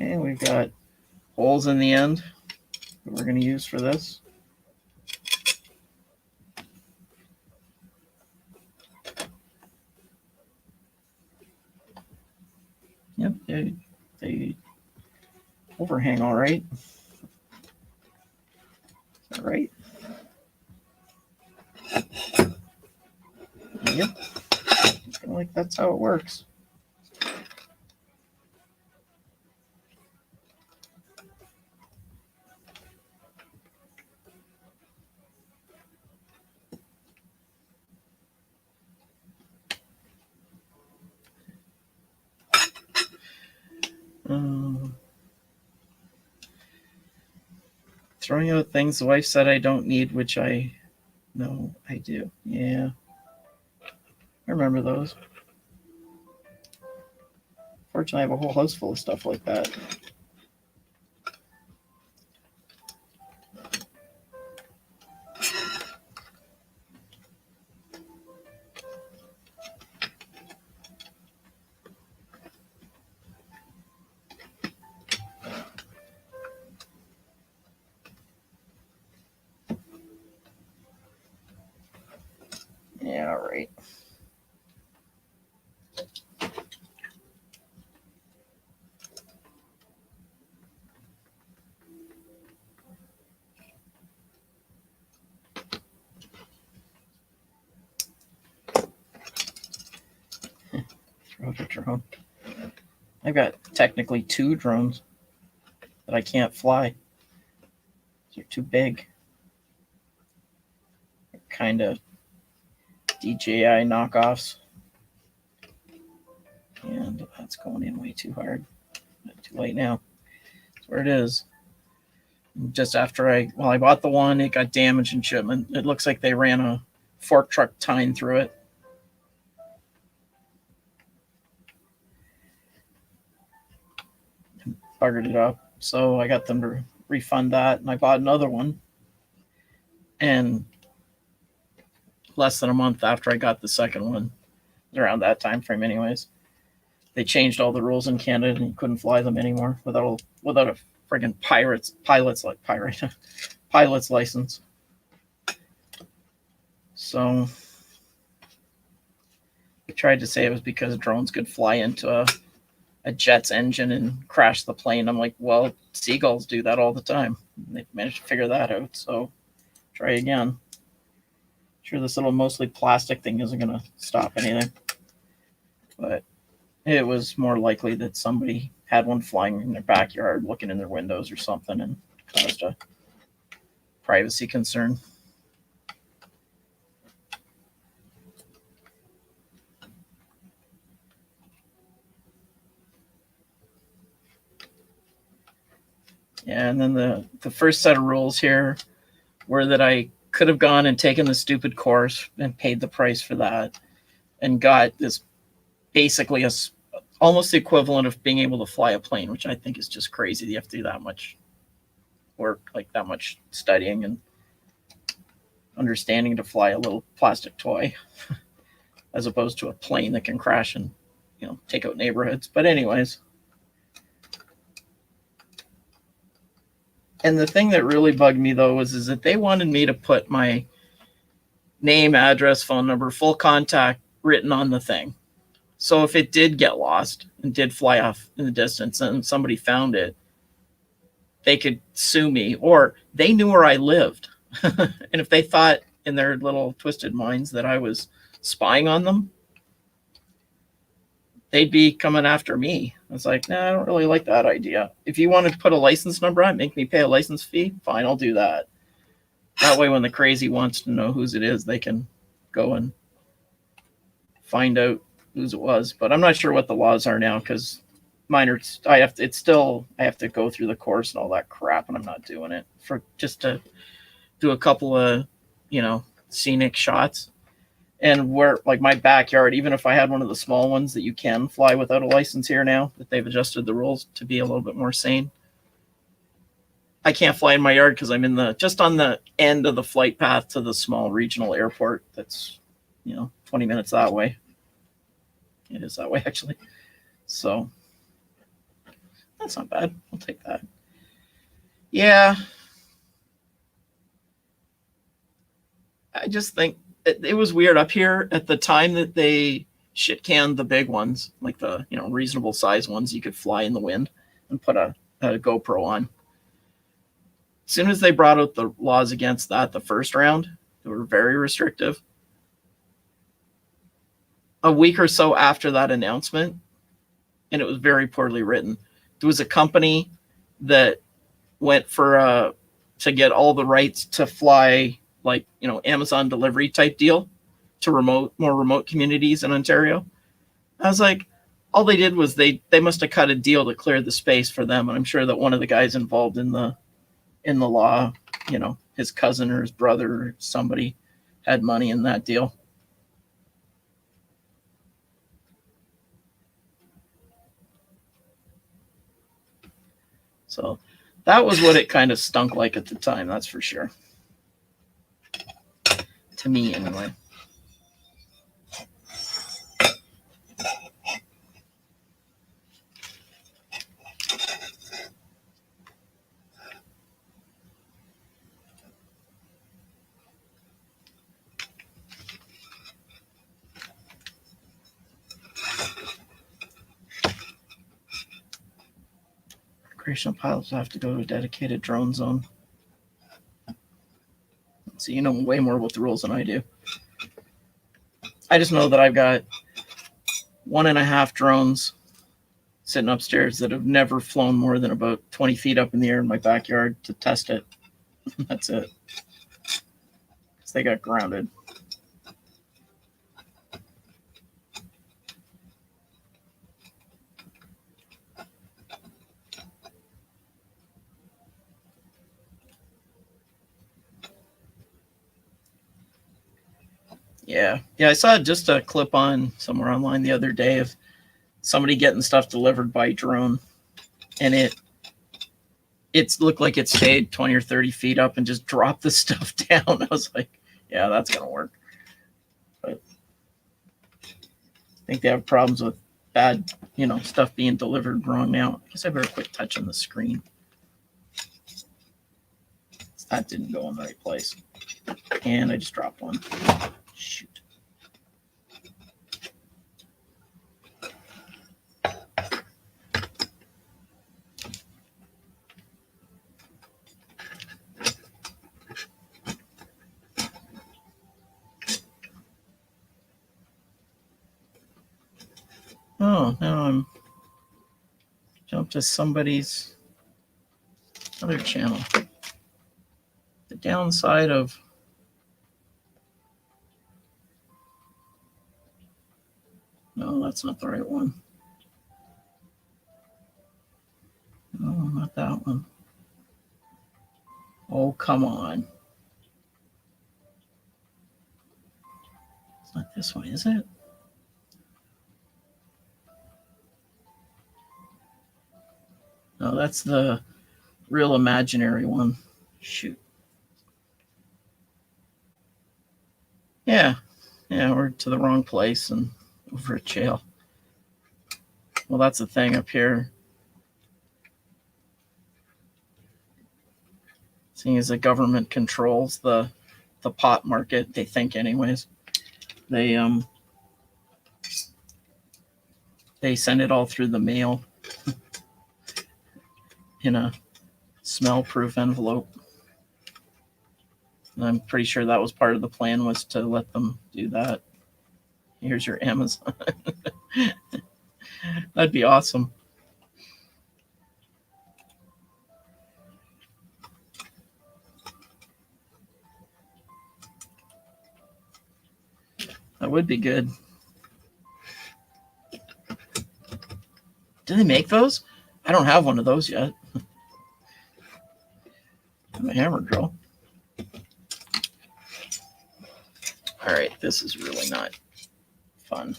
Okay, we've got holes in the end that we're going to use for this. Yep, they overhang all right. Is that right? Yep. I feel like that's how it works. Throwing out things the wife said I don't need, which I No, I do. Yeah. I remember those. Fortunately, I have a whole house full of stuff like that. Yeah, all right. Throw the drone. I've got technically 2 drones that I can't fly. They're too big. They're kind of DJI knockoffs. And that's going in way too hard. Too late now. That's where it is. Just after I bought the one, it got damaged in shipment. It looks like they ran a fork truck tine through it. Buggered it up. So I got them to refund that, and I bought another one. And less than a month after I got the second one, around that time frame anyways, they changed all the rules in Canada and you couldn't fly them anymore without a friggin' pilot's license. So I tried to say it was because drones could fly into a jet's engine and crash the plane. I'm like, well, seagulls do that all the time. They've managed to figure that out. So try again. Sure, this little mostly plastic thing isn't going to stop anything. But it was more likely that somebody had one flying in their backyard, looking in their windows or something, and caused a privacy concern. Yeah, and then the first set of rules here were that I could have gone and taken the stupid course and paid the price for that and got this basically almost the equivalent of being able to fly a plane, which I think is just crazy. You have to do that much work, like that much studying and understanding to fly a little plastic toy as opposed to a plane that can crash and, take out neighborhoods. But anyways, and the thing that really bugged me though is that they wanted me to put my name, address, phone number, full contact written on the thing. So if it did get lost and did fly off in the distance and somebody found it, they could sue me, or they knew where I lived. And if they thought in their little twisted minds that I was spying on them, they'd be coming after me. I was like, nah, I don't really like that idea. If you want to put a license number on, make me pay a license fee, fine, I'll do that. That way when the crazy wants to know whose it is, they can go and find out whose it was. But I'm not sure what the laws are now, because mine are, I have to go through the course and all that crap, and I'm not doing it for just to do a couple of, scenic shots. And where, like my backyard, even if I had one of the small ones that you can fly without a license here now, that they've adjusted the rules to be a little bit more sane, I can't fly in my yard because I'm just on the end of the flight path to the small regional airport that's, 20 minutes that way. It is that way, actually. So that's not bad. I'll take that. Yeah. I just think it was weird up here at the time that they shit canned the big ones, like the, reasonable size ones you could fly in the wind and put a GoPro on. As soon as they brought out the laws against that, the first round, they were very restrictive. A week or so after that announcement, and it was very poorly written, there was a company that went to get all the rights to fly, like, Amazon delivery type deal to more remote communities in Ontario. I was like, all they did was they must have cut a deal to clear the space for them. And I'm sure that one of the guys involved in the law, his cousin or his brother or somebody had money in that deal. So that was what it kind of stunk like at the time, that's for sure. To me, anyway. Recreational pilots have to go to a dedicated drone zone. So you know way more about the rules than I do. I just know that I've got 1.5 drones sitting upstairs that have never flown more than about 20 feet up in the air in my backyard to test it. That's it. Because they got grounded. Yeah. I saw just a clip on somewhere online the other day of somebody getting stuff delivered by drone, and it looked like it stayed 20 or 30 feet up and just dropped the stuff down. I was like, yeah, that's gonna work. But I think they have problems with bad, stuff being delivered wrong now. I guess I better quit touching the screen. That didn't go in the right place. And I just dropped one. Shoot. Oh, now I'm jumped to somebody's other channel. The downside of no, that's not the right one. No, not that one. Oh, come on. It's not this one, is it? No, that's the real imaginary one. Shoot. Yeah, we're to the wrong place and over at jail. Well, that's the thing up here. Seeing as the government controls the pot market, they think anyways. They send it all through the mail in a smell-proof envelope. And I'm pretty sure that was part of the plan, was to let them do that. Here's your Amazon. That'd be awesome. That would be good. Do they make those? I don't have one of those yet. I have a hammer drill. All right, this is really not fun.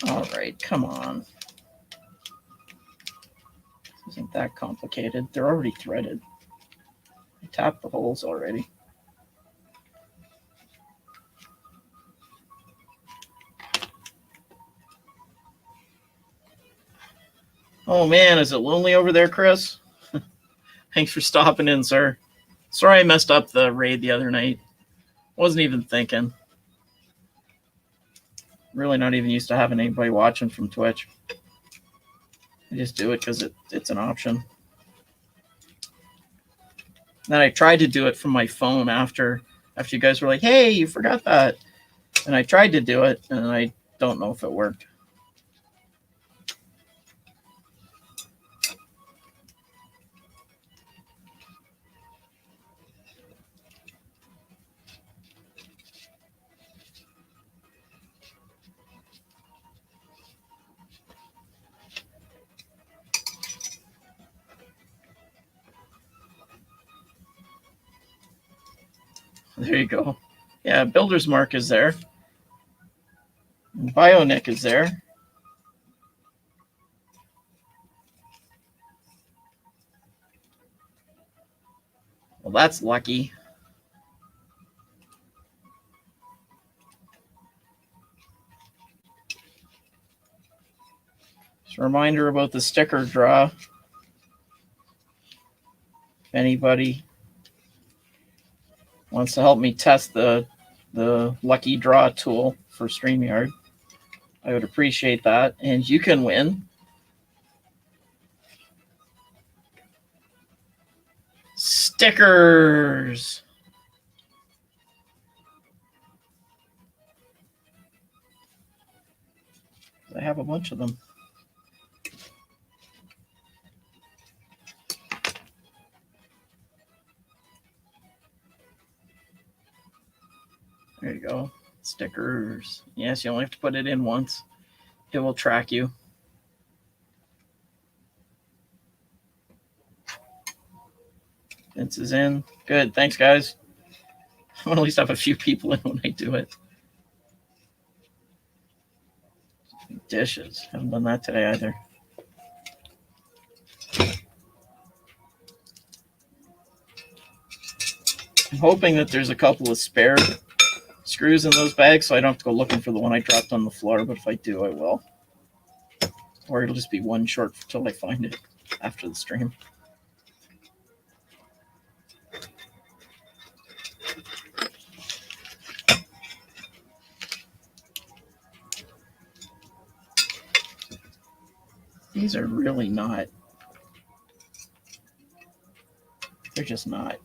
All right, come on. This isn't that complicated. They're already threaded. I tapped the holes already. Oh man, is it lonely over there, Chris? Thanks for stopping in, sir. Sorry I messed up the raid the other night. Wasn't even thinking. Really not even used to having anybody watching from Twitch. I just do it because it's an option. Then I tried to do it from my phone after you guys were like, hey, you forgot that. And I tried to do it, and I don't know if it worked. There you go. Yeah, Builder's Mark is there. BioNick is there. Well, that's lucky. Just a reminder about the sticker draw. If anybody wants to help me test the lucky draw tool for StreamYard, I would appreciate that. And you can win stickers. I have a bunch of them. There you go. Stickers. Yes, you only have to put it in once. It will track you. Vince is in. Good. Thanks, guys. I want to at least have a few people in when I do it. Dishes. Haven't done that today either. I'm hoping that there's a couple of spare screws in those bags so I don't have to go looking for the one I dropped on the floor, but if I do, I will. Or it'll just be one short until I find it after the stream. These are really not. They're just not.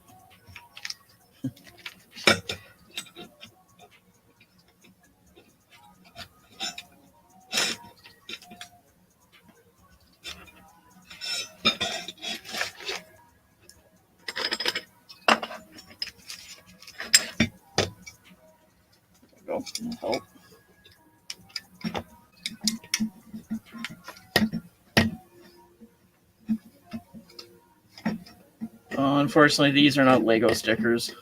Go. Help. Unfortunately, these are not Lego stickers.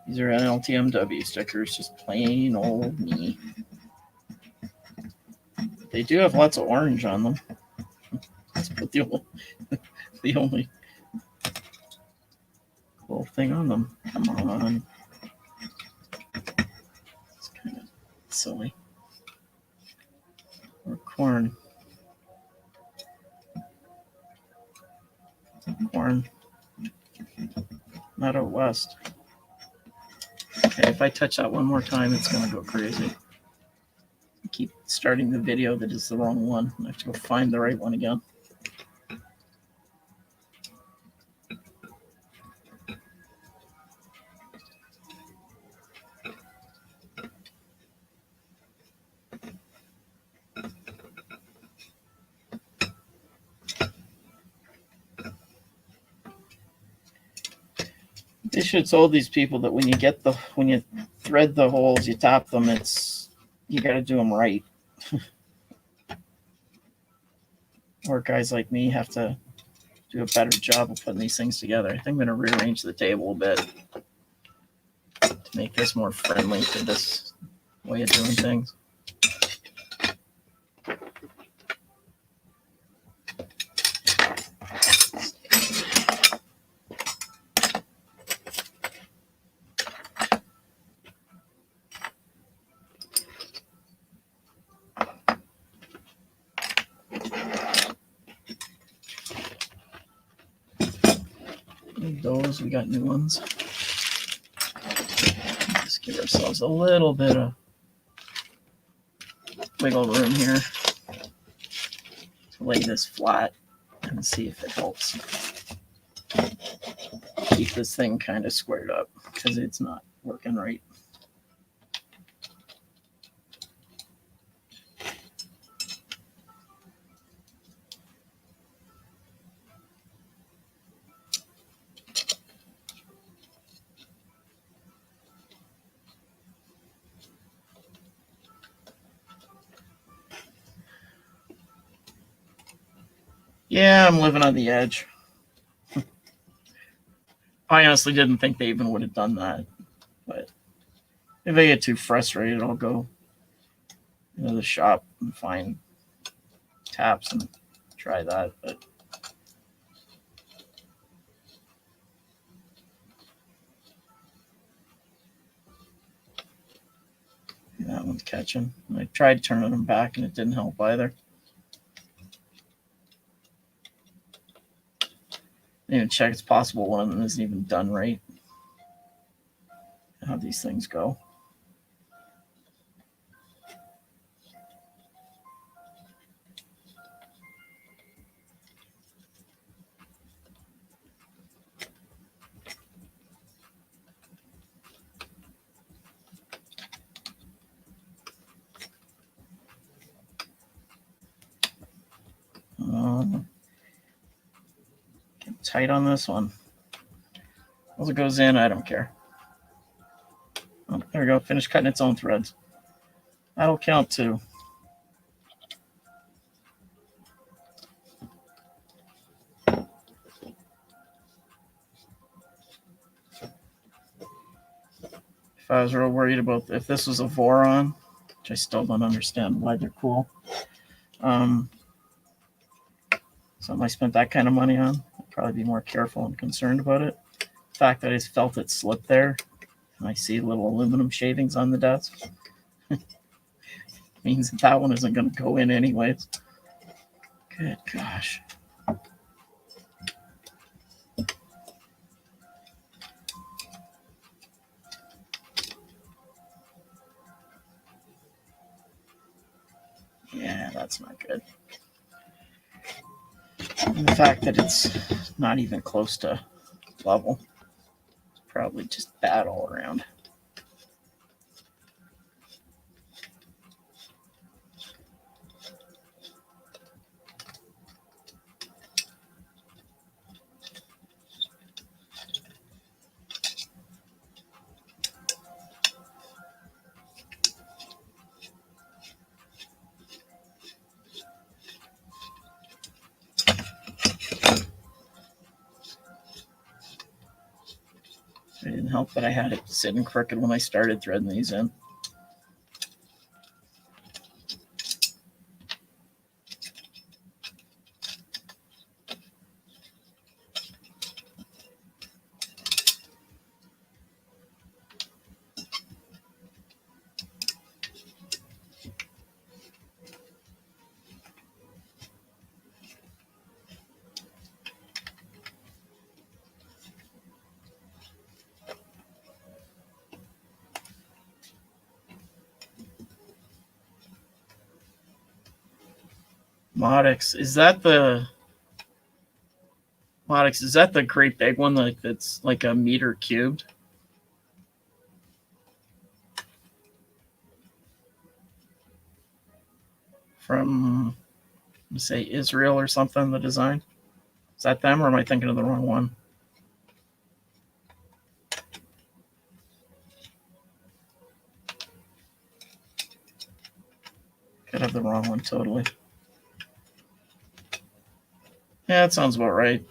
These are NLTMW stickers, just plain old me. They do have lots of orange on them. That's the only cool thing on them. Come on. It's kind of silly. Or corn. Corn. Not out west. Okay, if I touch that one more time, it's going to go crazy. I keep starting the video that is the wrong one. I have to go find the right one again. They should have told these people that when you thread the holes, you top them, you got to do them right. Or guys like me have to do a better job of putting these things together. I think I'm going to rearrange the table a bit to make this more friendly to this way of doing things. Those, we got new ones. Just give ourselves a little bit of wiggle room here to lay this flat and see if it helps keep this thing kind of squared up because it's not working right. Yeah, I'm living on the edge. I honestly didn't think they even would have done that. But if I get too frustrated, I'll go into the shop and find taps and try that. But that one's catching. I tried turning them back and it didn't help either. Even check, it's possible one of them isn't even done right. How these things go. Get tight on this one. As it goes in, I don't care. Oh, there we go. Finish cutting its own threads. That'll count too. If I was real worried about if this was a Voron, which I still don't understand why they're cool. Something I spent that kind of money on, I'd probably be more careful and concerned about it. The fact that I just felt it slip there, and I see little aluminum shavings on the desk, means that one isn't going to go in anyways. Good gosh. Yeah, that's not good. And the fact that it's not even close to level is probably just bad all around. It didn't help that I had it sitting crooked when I started threading these in. Modix, is that the great big one that's like a meter cubed? From, say, Israel or something, the design? Is that them, or am I thinking of the wrong one? Could have the wrong one totally. Yeah, that sounds about right.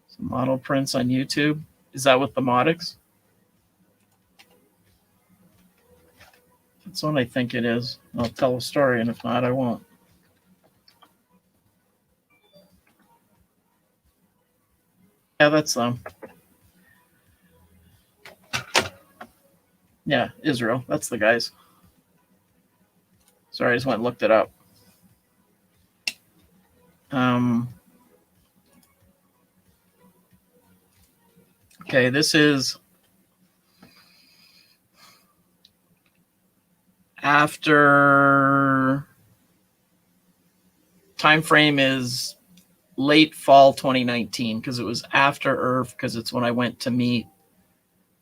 Some model prints on YouTube. Is that with the Modix? That's what I think it is. I'll tell a story, and if not, I won't. Yeah, that's them. Yeah, Israel. That's the guys. Sorry, I just went and looked it up. Okay, this is after time frame is late fall 2019 because it was after IRF because it's when I went to meet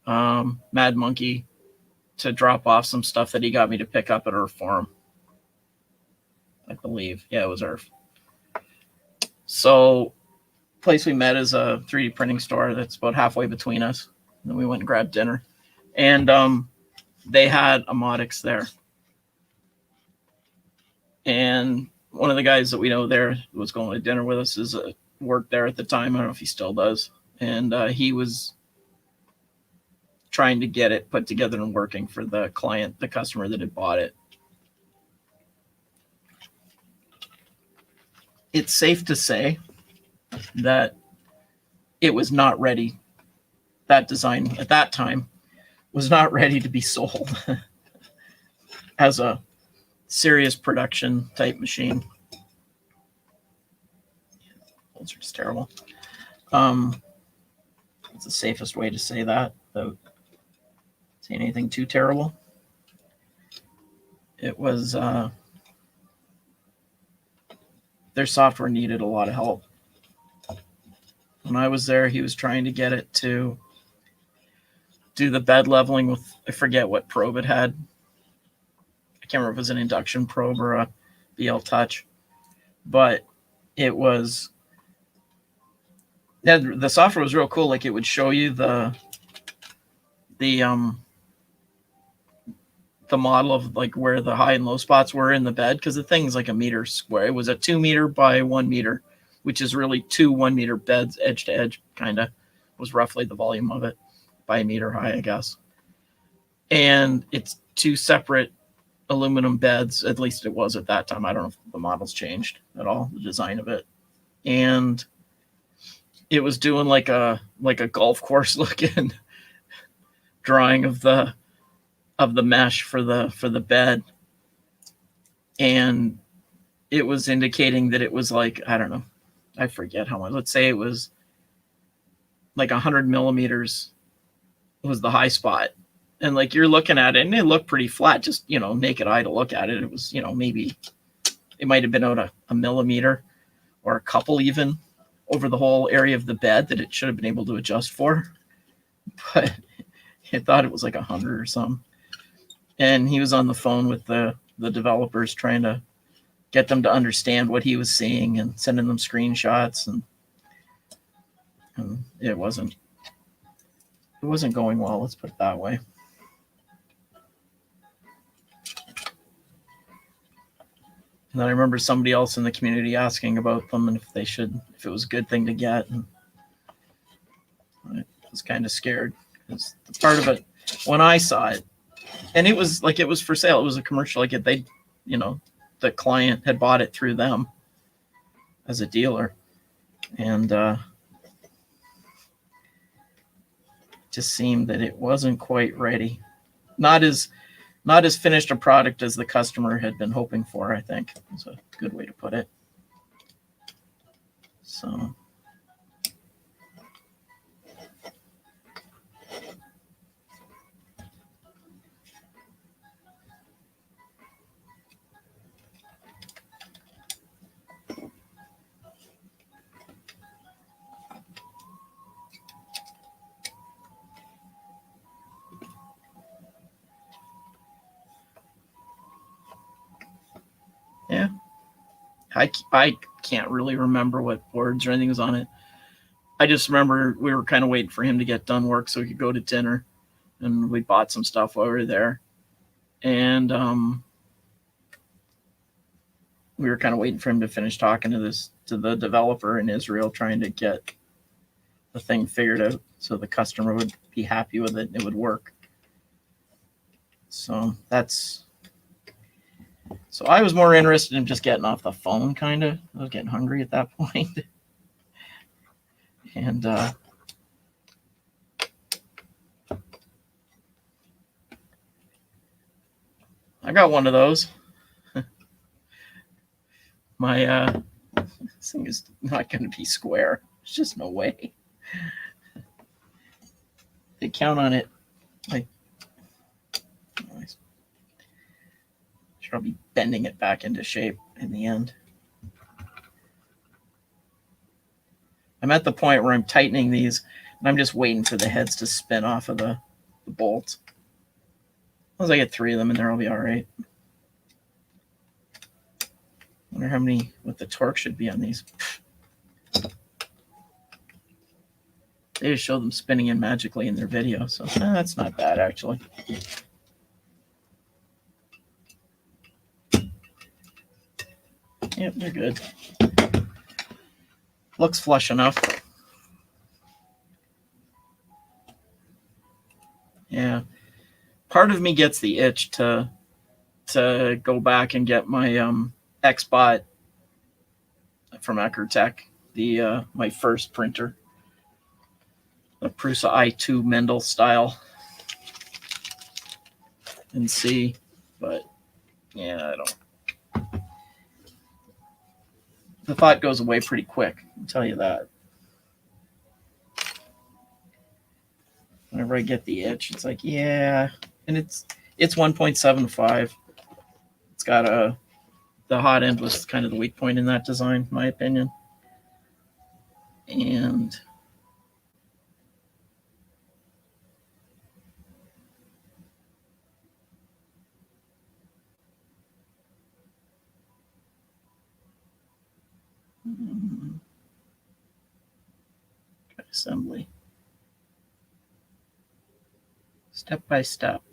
Mad Monkey to drop off some stuff that he got me to pick up at IRF for him. I believe. Yeah, it was Earth. So place we met is a 3D printing store that's about halfway between us. And then we went and grabbed dinner. And they had a Modix there. And one of the guys that we know there was going to dinner with us worked there at the time. I don't know if he still does. And he was trying to get it put together and working for the client, the customer that had bought it. It's safe to say that it was not ready. That design at that time was not ready to be sold as a serious production type machine. Those are just terrible. It's the safest way to say that without saying anything too terrible. It was their software needed a lot of help. When I was there, he was trying to get it to do the bed leveling with, I forget what probe it had. I can't remember if it was an induction probe or a BL Touch, but it was, yeah, the software was real cool. Like it would show you the model of like where the high and low spots were in the bed, because the thing's like a meter square. It was a 2 meter by 1 meter, which is really 2 1 meter beds edge to edge, kind of was roughly the volume of it by a meter high, I guess. And it's 2 separate aluminum beds, at least it was at that time. I don't know if the model's changed at all, the design of it. And it was doing like a golf course looking drawing of the mesh for the bed, and it was indicating that it was like, I don't know, I forget how much. Let's say it was like 100 millimeters was the high spot, and like you're looking at it, and it looked pretty flat, just naked eye to look at it. It was maybe it might have been out a millimeter or a couple even over the whole area of the bed that it should have been able to adjust for, but it thought it was like 100 or something. And he was on the phone with the developers trying to get them to understand what he was seeing and sending them screenshots, and it wasn't going well, let's put it that way. And then I remember somebody else in the community asking about them and if it was a good thing to get. And I was kind of scared because the part of it, when I saw it, and it was for sale. It was a commercial. Like the client had bought it through them as a dealer, and just seemed that it wasn't quite ready. Not as finished a product as the customer had been hoping for, I think is a good way to put it. So. Yeah, I can't really remember what boards or anything was on it. I just remember we were kind of waiting for him to get done work so we could go to dinner, and we bought some stuff while we were there. And we were kind of waiting for him to finish talking to the developer in Israel, trying to get the thing figured out so the customer would be happy with it and it would work. So I was more interested in just getting off the phone, kind of. I was getting hungry at that point. And I got one of those. My this thing is not going to be square. There's just no way. They count on it. Like, I'll be bending it back into shape in the end. I'm at the point where I'm tightening these, and I'm just waiting for the heads to spin off of the bolts. As long as I get 3 of them in there, I'll be all right. Wonder what the torque should be on these. They just show them spinning in magically in their video, so that's not bad actually. Yep, they're good. Looks flush enough. Yeah. Part of me gets the itch to go back and get my XBot from Eckertech, the my first printer, the Prusa i2 Mendel style, and see, but yeah, I don't. The thought goes away pretty quick, I'll tell you that. Whenever I get the itch, it's like, yeah, and it's 1.75. It's got the hot end was kind of the weak point in that design, in my opinion. And assembly. Step by step.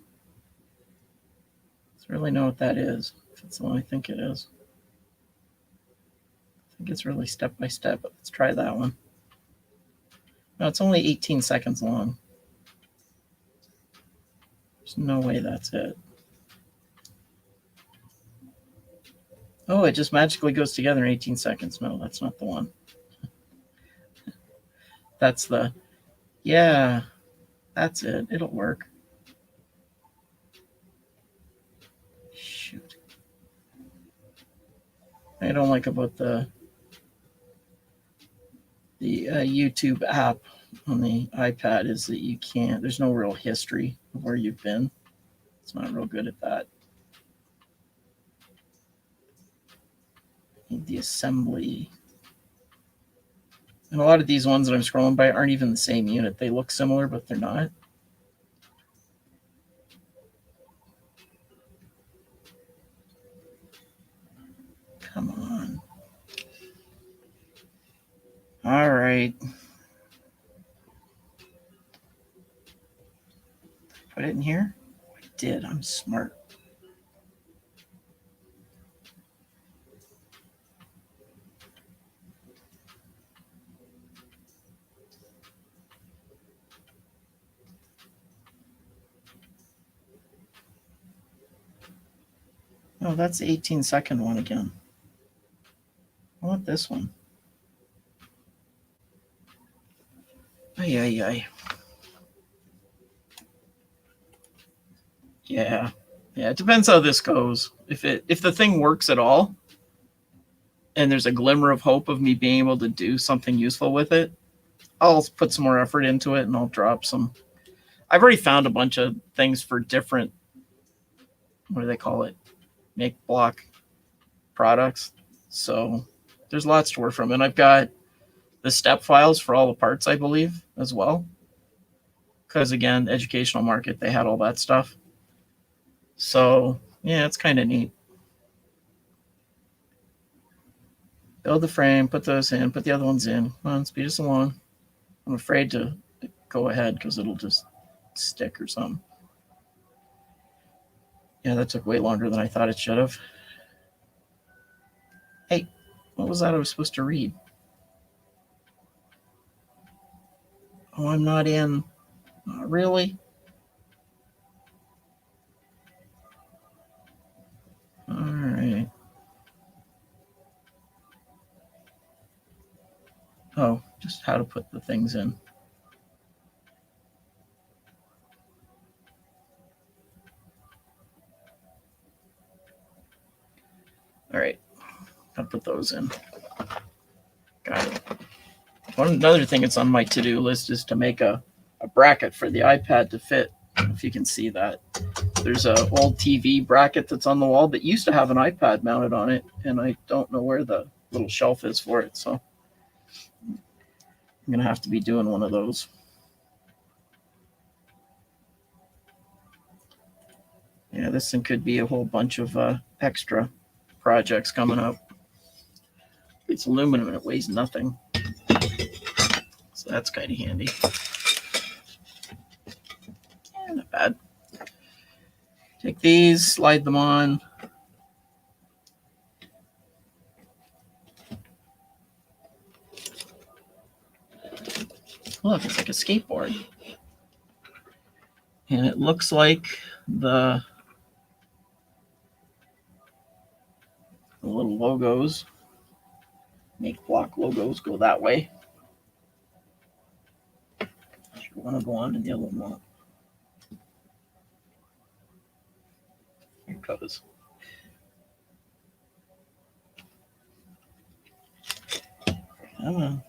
Let's really know what that is, if it's the one I think it is. I think it's really step by step, but let's try that one. No, it's only 18 seconds long. There's no way that's it. Oh, it just magically goes together in 18 seconds. No, that's not the one. That's the, yeah, that's it. It'll work. Shoot. I don't like about the YouTube app on the iPad is that you can't, there's no real history of where you've been. It's not real good at that. The assembly. And a lot of these ones that I'm scrolling by aren't even the same unit. They look similar, but they're not. Come on. All right. Put it in here? I did. I'm smart. Oh, that's the 18-second one again. I want this one. Ay, ay, ay. Yeah. Yeah, it depends how this goes. If the thing works at all, and there's a glimmer of hope of me being able to do something useful with it, I'll put some more effort into it and I'll drop some. I've already found a bunch of things for different, what do they call it? Makeblock products. So there's lots to work from. And I've got the step files for all the parts, I believe, as well. Because again, educational market, they had all that stuff. So yeah, it's kind of neat. Build the frame, put those in, put the other ones in. Come on, speed us along. I'm afraid to go ahead because it'll just stick or something. Yeah, that took way longer than I thought it should have. Hey, what was that I was supposed to read? Oh, I'm not in. Really? All right. Oh, just how to put the things in. All right, I'll put those in. Got it. Another thing that's on my to-do list is to make a bracket for the iPad to fit. If you can see that. There's an old TV bracket that's on the wall that used to have an iPad mounted on it, and I don't know where the little shelf is for it, so I'm going to have to be doing one of those. Yeah, this thing could be a whole bunch of extra projects coming up. It's aluminum and it weighs nothing. So that's kind of handy. Yeah, not bad. Take these, slide them on. Look, it's like a skateboard. And it looks like the little logos, Makeblock logos, go that way. You want to go on to the other one. Here it goes. Come on.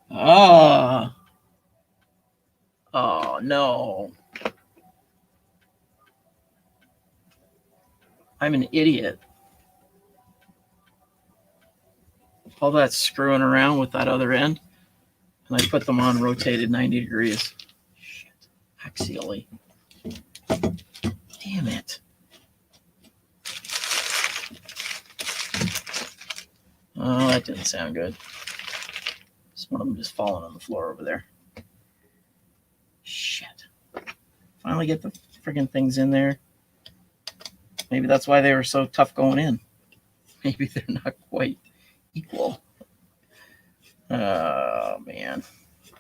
Ah. Oh, no. I'm an idiot. All that screwing around with that other end, and I put them on rotated 90 degrees. Shit. Axially. Damn it. Oh, that didn't sound good. Just one of them just falling on the floor over there. Shit. Finally get the friggin' things in there. Maybe that's why they were so tough going in. Maybe they're not quite equal. Oh, man. I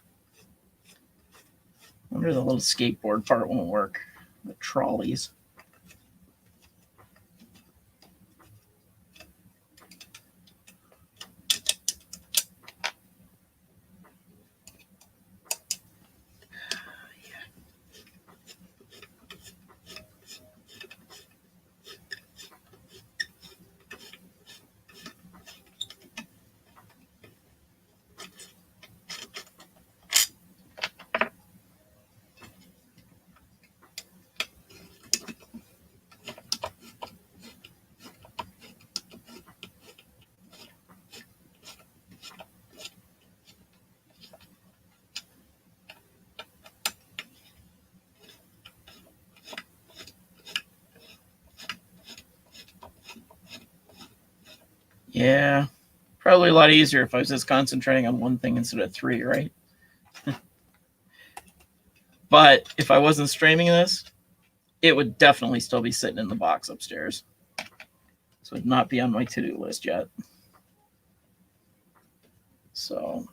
wonder the little skateboard part won't work. The trolleys. Yeah, probably a lot easier if I was just concentrating on one thing instead of three, right? But if I wasn't streaming this, it would definitely still be sitting in the box upstairs. So it would not be on my to-do list yet. So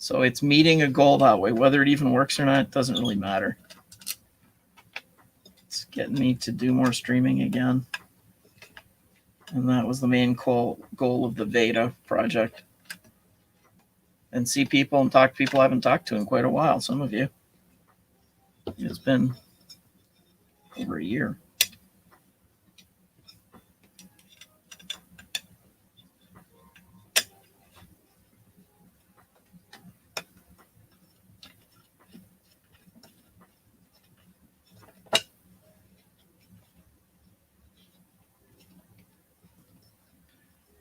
it's meeting a goal that way. Whether it even works or not doesn't really matter. It's getting me to do more streaming again. And that was the main goal of the Veda project. And see people and talk to people I haven't talked to in quite a while. Some of you. It's been over a year.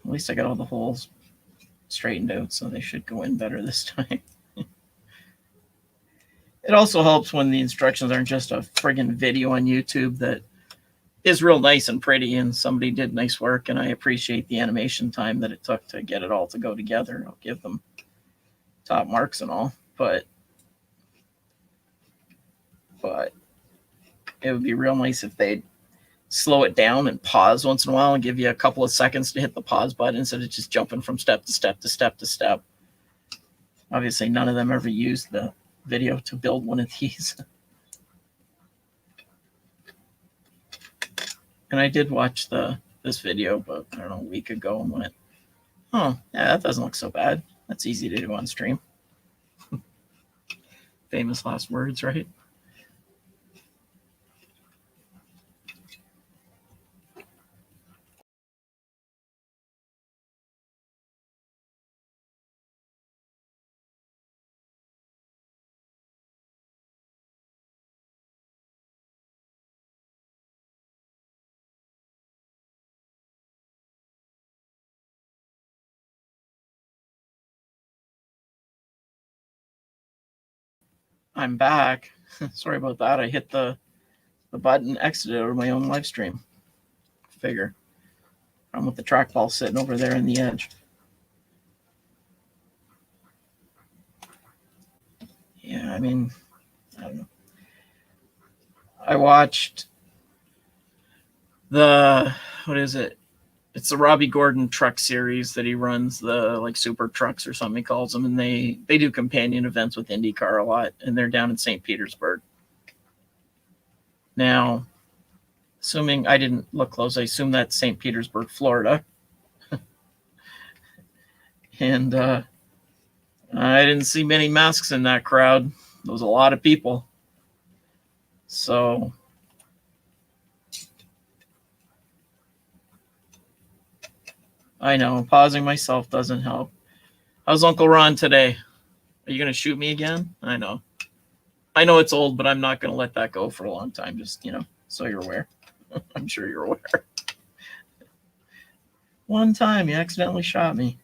At least I got all the holes straightened out, so they should go in better this time. It also helps when the instructions aren't just a friggin' video on YouTube that is real nice and pretty, and somebody did nice work, and I appreciate the animation time that it took to get it all to go together. I'll give them top marks and all, but it would be real nice if they'd slow it down and pause once in a while and give you a couple of seconds to hit the pause button instead of just jumping from step to step to step to step. Obviously, none of them ever used the video to build one of these. And I did watch this video, but I don't know, a week ago, and went, oh, yeah, that doesn't look so bad. That's easy to do on stream. Famous last words, right? I'm back. Sorry about that. I hit the button, exited out of my own live stream. Figure. I'm with the trackball sitting over there in the edge. Yeah, I mean, I don't know. I watched what is it? It's the Robbie Gordon truck series that he runs, the like super trucks or something he calls them, and they do companion events with IndyCar a lot, and they're down in St. Petersburg. Now, assuming I didn't look close, I assume that's St. Petersburg, Florida. And I didn't see many masks in that crowd. There was a lot of people. So I know pausing myself doesn't help. How's Uncle Ron today? Are you going to shoot me again? I know it's old, but I'm not going to let that go for a long time. Just, so you're aware. I'm sure you're aware. One time you accidentally shot me.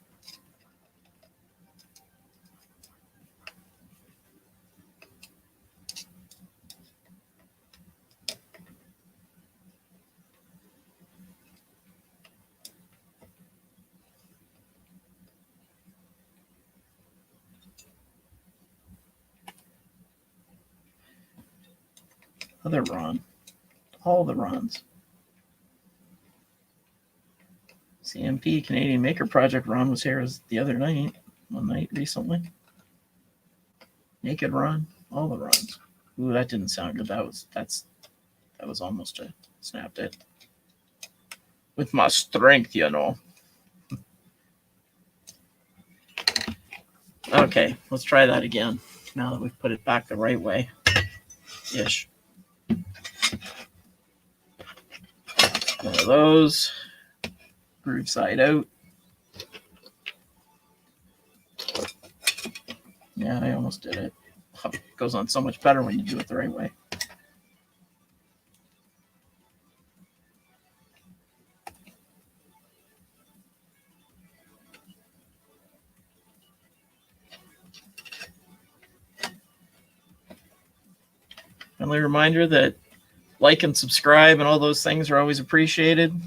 Other Ron. All the Rons. CMP, Canadian Maker Project. Ron was here the other night. One night recently. Naked Ron. All the Rons. Ooh, that didn't sound good. That was almost a snapped it. With my strength, Okay, let's try that again. Now that we've put it back the right way. Ish. One of those. Groove side out. Yeah, I almost did it. Oh, it goes on so much better when you do it the right way. Friendly reminder that like and subscribe and all those things are always appreciated.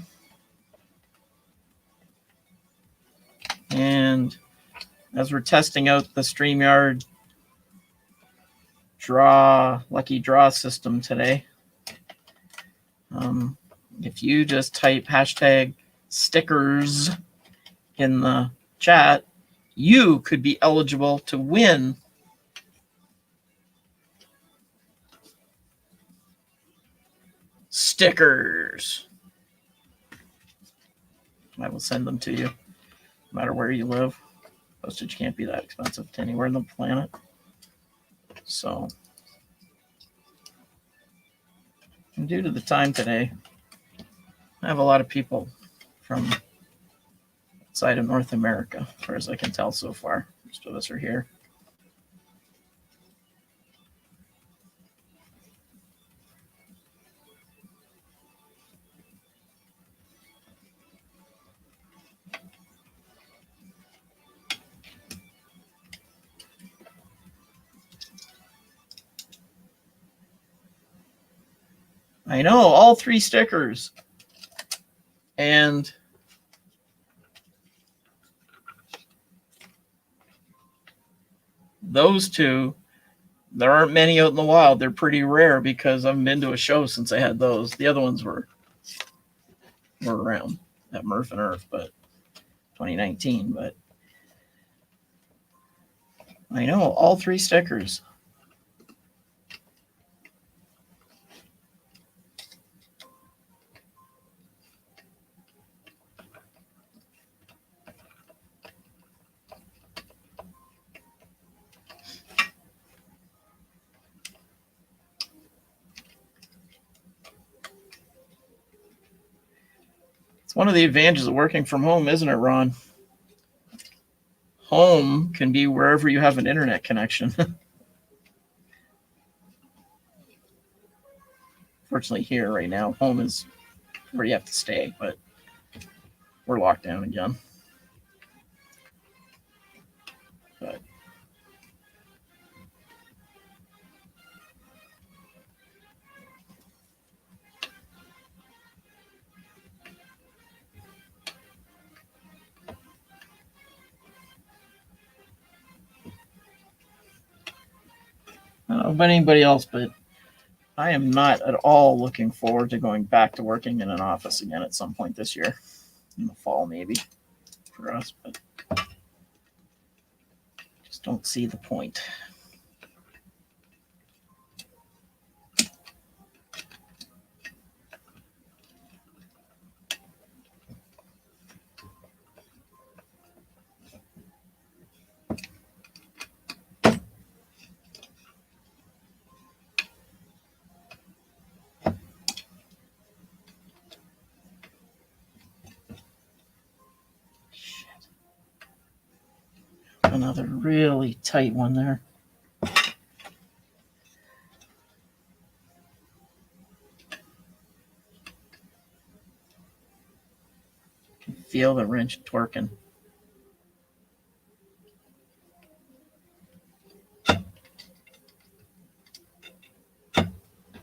And as we're testing out the StreamYard lucky draw system today, if you just type hashtag stickers in the chat, you could be eligible to win stickers. I will send them to you, no matter where you live. Postage can't be that expensive to anywhere on the planet. So, and due to the time today, I have a lot of people from outside of North America, as far as I can tell so far. Most of us are here. I know, all 3 stickers. And those 2, there aren't many out in the wild. They're pretty rare because I haven't been to a show since I had those. The other ones were around at Murph and Earth, but 2019. But I know, all 3 stickers. It's one of the advantages of working from home, isn't it, Ron? Home can be wherever you have an internet connection. Fortunately, here right now, home is where you have to stay, but we're locked down again. But don't know about anybody else, but I am not at all looking forward to going back to working in an office again at some point this year. In the fall, maybe, for us, but just don't see the point. Another really tight one there. Can feel the wrench twerking.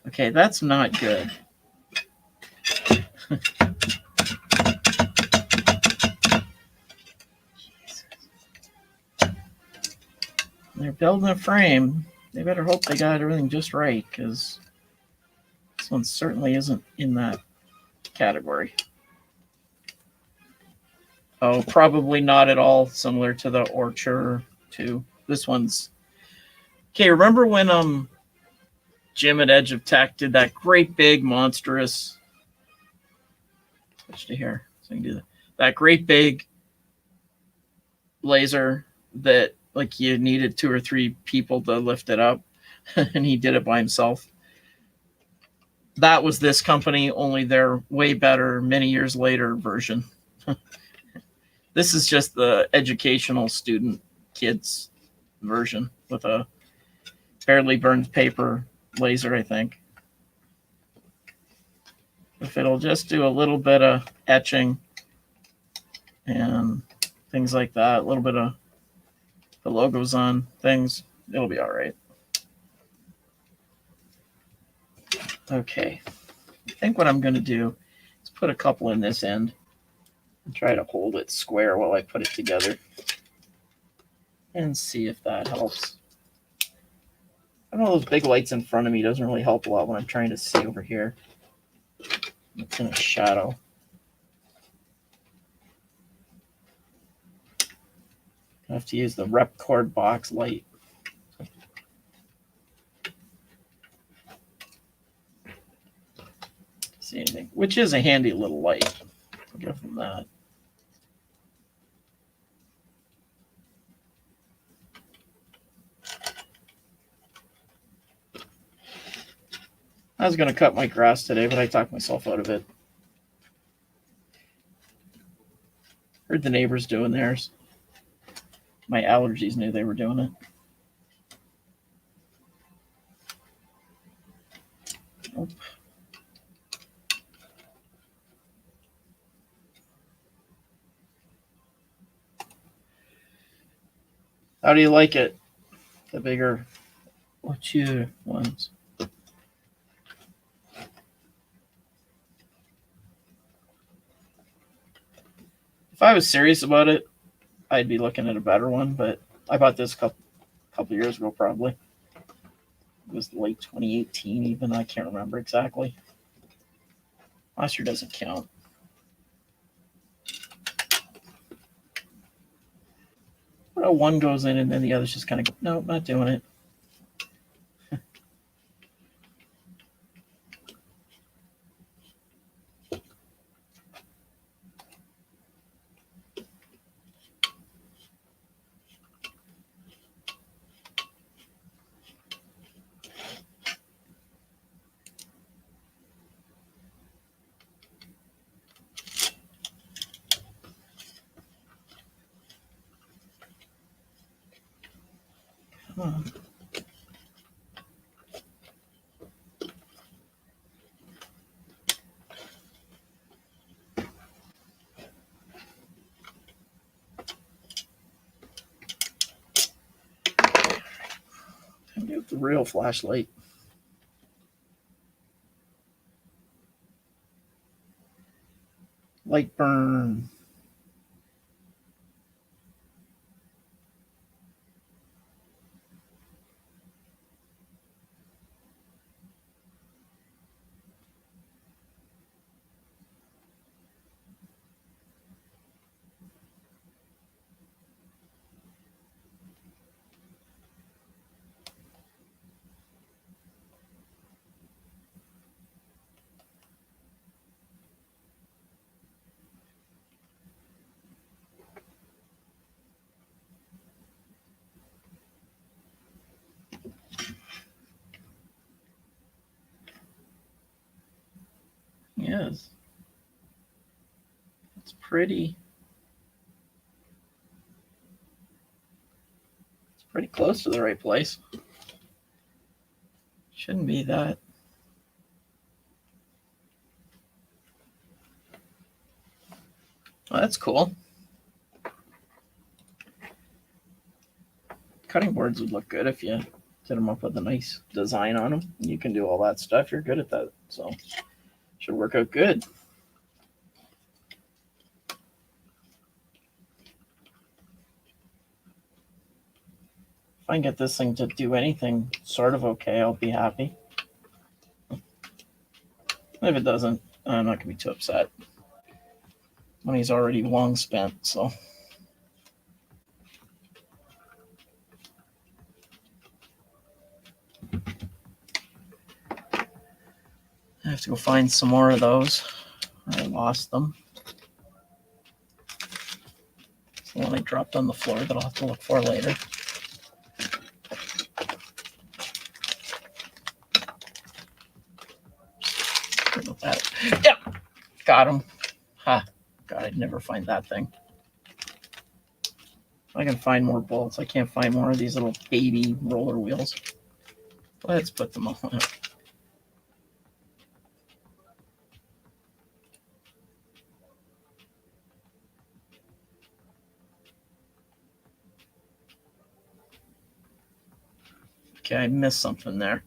Okay, that's not good. They're building a frame. They better hope they got everything just right, because this one certainly isn't in that category. Oh, probably not at all similar to the Orchard 2. This one's... Okay, remember when Jim at Edge of Tech did that great big monstrous... Switch to here so I can do that. That great big laser that like you needed 2 or 3 people to lift it up, and he did it by himself. That was this company, only their way better, many years later version. This is just the educational student kids version with a barely burned paper laser, I think. If it'll just do a little bit of etching and things like that, a little bit of the logos on things, it'll be all right. Okay, I think what I'm going to do is put a couple in this end and try to hold it square while I put it together and see if that helps. I don't know, those big lights in front of me doesn't really help a lot when I'm trying to see over here. It's in a shadow. I have to use the Repcord box light. See anything, which is a handy little light. I'll go from that. I was going to cut my grass today, but I talked myself out of it. Heard the neighbors doing theirs. My allergies knew they were doing it. Nope. How do you like it? The bigger, what's your ones? If I was serious about it, I'd be looking at a better one, but I bought this a couple years ago, probably. It was late 2018 even, I can't remember exactly. Last year doesn't count. Well, one goes in and then the other's just kind of, no, not doing it. Come on. Get the real flashlight. Light burn. is. It's pretty close to the right place. Shouldn't be that. Well, that's cool. Cutting boards would look good if you set them up with a nice design on them. You can do all that stuff. You're good at that. So should work out good. If I can get this thing to do anything sort of okay, I'll be happy. If it doesn't, I'm not going to be too upset. Money's already long spent, so. I have to go find some more of those. I lost them. It's the one I dropped on the floor that I'll have to look for later. Yep, got him. Ha! God, I'd never find that thing. I can find more bolts. I can't find more of these little baby roller wheels. Let's put them on. Okay, I missed something there.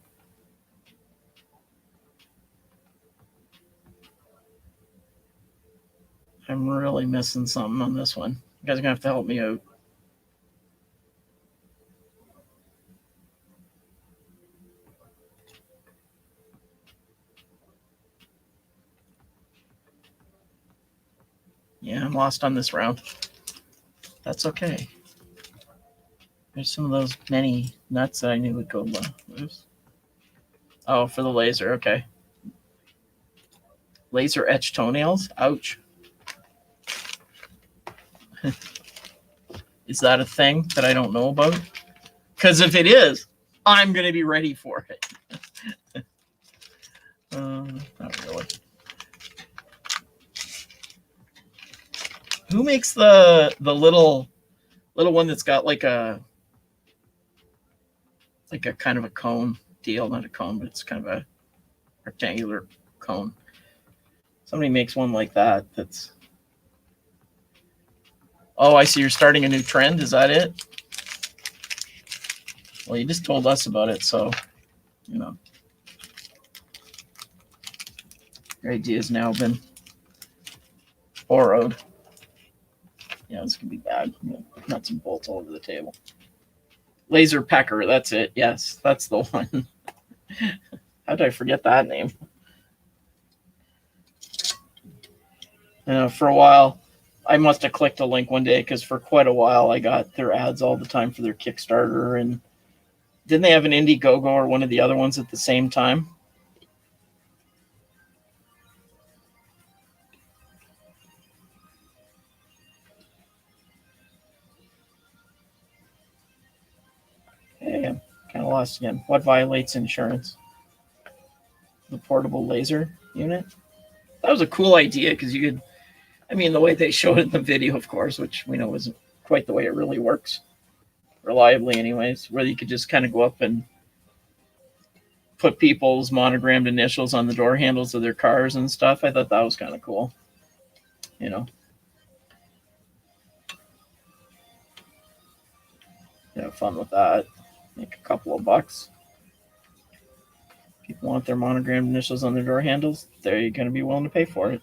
I'm really missing something on this one. You guys are going to have to help me out. Yeah, I'm lost on this round. That's okay. There's some of those many nuts that I knew would go loose. Oh, for the laser, okay. Laser etched toenails? Ouch. Is that a thing that I don't know about? Because if it is, I'm going to be ready for it. Not really. Who makes the little one that's got like a kind of a cone deal? Not a cone, but it's kind of a rectangular cone. Somebody makes one like that. That's. Oh, I see. You're starting a new trend. Is that it? Well, you just told us about it, so you know. Your idea has now been borrowed. Yeah, this could be bad. Nuts and bolts all over the table. Laser Pecker, that's it. Yes, that's the one. How did I forget that name? For a while, I must have clicked a link one day because for quite a while I got their ads all the time for their Kickstarter. And didn't they have an Indiegogo or one of the other ones at the same time? Okay, I'm kind of lost again. What violates insurance? The portable laser unit? That was a cool idea because you could, the way they showed it in the video, of course, which we know isn't quite the way it really works, reliably anyways, where you could just kind of go up and put people's monogrammed initials on the door handles of their cars and stuff. I thought that was kind of cool. Have fun with that. Make a couple of bucks. People want their monogrammed initials on their door handles, they're going to be willing to pay for it.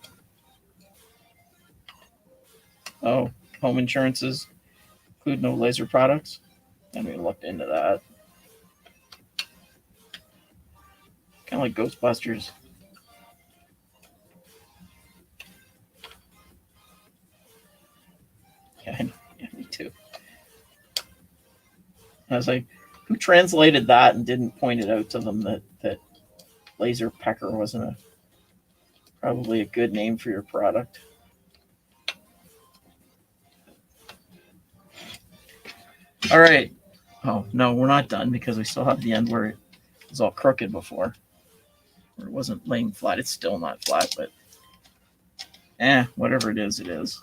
Oh, home insurances include no laser products. I haven't even looked into that. Kind of like Ghostbusters. Yeah, me too. I was like, who translated that and didn't point it out to them that Laser Pecker wasn't probably a good name for your product? All right. Oh, no, we're not done because we still have the end where it was all crooked before. Or it wasn't laying flat. It's still not flat, but Whatever it is, it is.